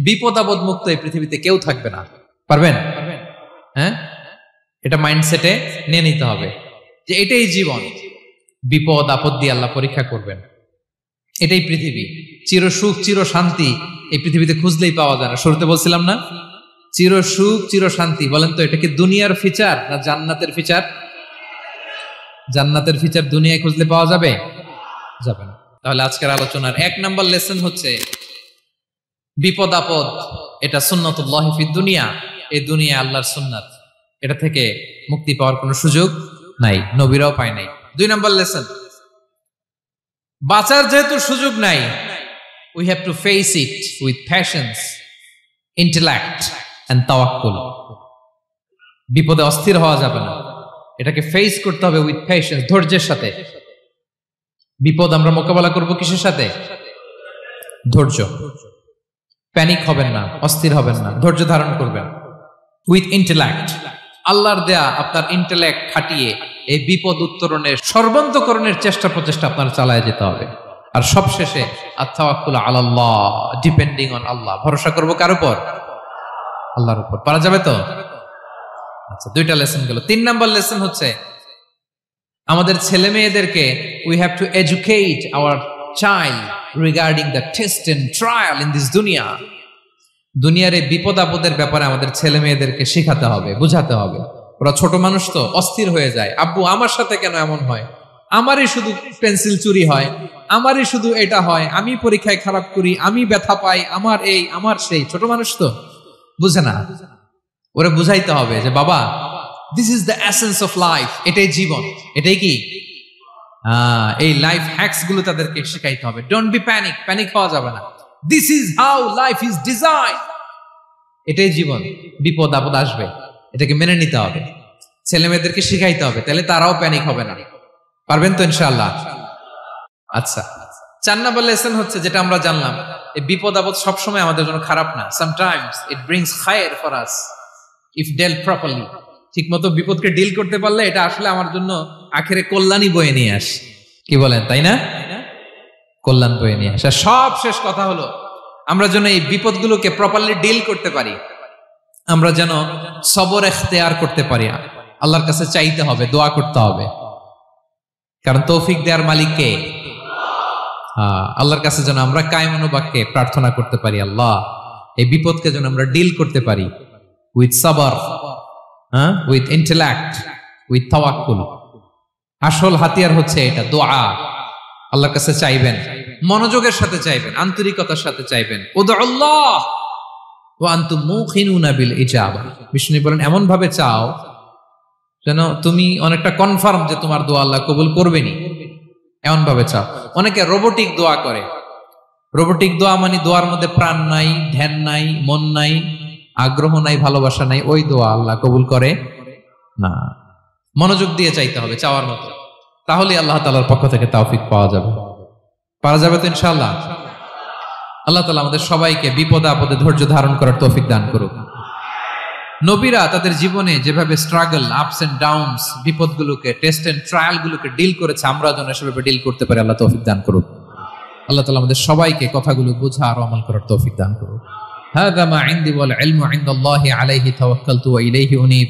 বিপদ আপদ মুক্ত এই পৃথিবীতে কেউ থাকবে না। পারবেন? হ্যাঁ, এটা মাইন্ডসেটে নিয়ে নিতে হবে যে এটাই জীবন, বিপদ আপদ দিয়ে আল্লাহ পরীক্ষা করবেন। এটাই পৃথিবী। চির সুখ চির শান্তি এই পৃথিবীতে খুঁজলেই পাওয়া যায় না। শুরুতে বলছিলাম না, চির সুখ চির শান্তি। বলেন তো এটা কি দুনিয়ার ফিচার না জান্নাতের ফিচার? জান্নাতের ফিচার দুনিয়ায় খুঁজলে পাওয়া যাবে? যাবে না। তাহলে আজকের আলোচনার 1 নম্বর লেসন হচ্ছে বিপদ আপদ এটা সুন্নাতুল্লাহি ফিদ দুনিয়া। এই দুনিয়া আল্লাহর সুন্নাত, এটা থেকে মুক্তি পাওয়ার কোনো সুযোগ নাই, নবীরাও পায় নাই। 2 নম্বর লেসন, বাঁচার যেহেতু সুযোগ নাই, we have to face it with patience, intellect and tawakkul. বিপদে অস্থির হওয়া যাবে না, এটাকে ফেস করতে হবে উইথ পেশেন্স, ধৈর্যের সাথে। বিপদ আমরা মোকাবেলা করব কিসের সাথে? ধৈর্য। প্যানিক হবেন না, অস্থির হবেন না, ধৈর্য ধারণ করবেন উইথ ইন্টেলেক্ট। আল্লাহর দেয়া আপনার ইন্টেলেক্ট খাটিয়ে এই বিপদ উত্তরণের সর্বান্তকরণের চেষ্টা প্রচেষ্টা আপনার চালায় যেতে হবে। আর সবশেষে আত-তাওয়াক্কুল আলাল্লাহ, ডিপেন্ডিং অন আল্লাহ, ভরসা করব কার উপর? আল্লাহর উপর। পারা যাবে তো? আচ্ছা, 2টা লেসন গেল। 3 নাম্বার লেসন হচ্ছে আমাদের ছেলে মেয়েদেরকে we have to educate our child regarding the test and trial in this দুনিয়া। দুনিয়ার এই বিপদ আপদের ব্যাপারে আমাদের ছেলে মেয়েদেরকে শেখাতে হবে, বুঝাতে হবে। ওরা ছোট মানুষ তো অস্থির হয়ে যায়, আব্বু আমার সাথে কেন এমন হয়, আমারই শুধু পেন্সিল চুরি হয়, আমারই শুধু এটা হয়, আমি পরীক্ষায় খারাপ করি, আমি ব্যথা পাই, আমার এই আমার সেই। ছোট মানুষ তো বুঝে না। ওরা বুঝাইতে হবে যে বাবা, this is the essence of life, এটাই জীবন, এটাই কি এই লাইফ হ্যাকস গুলো তাদেরকে শেখাইতে হবে। ডোন্ট বি প্যানিক, প্যানিক হওয়া যাবে না। This is how life is design, এটাই জীবন। বিপদ আপদ আসবে, এটাকে মেনে নিতে হবে, ছেলে মেয়েদেরকে শিখাইতে হবে, তাহলে তারাও প্যানিক হবে না। পারবেন তো ইনশাআল্লাহ? আচ্ছা, 4 নম্বর লেসন হচ্ছে যেটা আমরা জানলাম, এই বিপদ আপদ সবসময় আমাদের জন্য খারাপ না। সামটাইমস ইট ব্রিংস খায়ের for us if dealt properly. ঠিক মতো বিপদকে ডিল করতে পারলে এটা আসলে আমার জন্য আখেরে কল্যাণই বয়ে নিয়ে আসে। কি বলেন, তাই না? কল্যাণ বয়ে নিয়ে আসে। সব শেষ কথা হলো আমরা যেন এই বিপদগুলোকে প্রপারলি ডিল করতে পারি, আমরা যেন সবর এখতিয়ার করতে পারি, আল্লাহর কাছে চাইতে হবে, দোয়া করতে হবে, কারণ তৌফিক দেওয়ার মালিক কে? আল্লাহর কাছে যেন আমরা কায়মনোবাক্যে প্রার্থনা করতে পারি, আল্লাহ এই বিপদকে যেন আমরা ডিল করতে পারি উইথ সাবার, উইথ ইন্টেলেক্ট, উইথ তাওয়াক্কুল। আসল হাতিয়ার হচ্ছে এটা, দোয়া। আল্লাহর কাছে চাইবেন, মনোযোগের সাথে চাইবেন, আন্তরিকতার সাথে চাইবেন। উদউল্লাহ ওয়া আনতুম মুকিনুনা বিল ইজাবা। বিষ্ণু বলেন এমন ভাবে চাও যেন তুমি অনেকটা কনফার্ম যে তোমার দোয়া আল্লাহ কবুল করবেনই, এমন ভাবে চাও। অনেকে রোবোটিক দোয়া করে। রোবোটিক দোয়া মানে দোয়ার মধ্যে প্রাণ নাই, ধ্যান নাই, মন নাই, আগ্রহ নাই, ভালোবাসা নাই। ওই দোয়া আল্লাহ কবুল করে না। মনোযোগ দিয়ে চাইতে হবে চাওয়ার মতো, তাহলে আল্লাহ তাআলার পক্ষ থেকে তৌফিক পাওয়া যাবে। পারা যাবে তো ইনশাআল্লাহ। আল্লাহ তাআলা আমাদের সবাইকে বিপদে আপদে ধৈর্য ধারণ করার তৌফিক দান করুক। নবীরা তাদের জীবনে যেভাবে স্ট্রাগল, আপস এন্ড ডাউনস, বিপদগুলোকে, টেস্ট এন্ড ট্রায়াল গুলোকে ডিল করেছে, আমরা যেন সেভাবে ডিল করতে পারি। আল্লাহ তৌফিক দান করুক। আল্লাহ তাআলা আমাদের সবাইকে কথাগুলো বোঝা আর আমল করার তৌফিক দান করুক। হাযা মা ইনদি ওয়াল ইলমু ইনদাল্লাহি আলাইহি তাওয়াক্কালতু ওয়া ইলাইহি উনীব।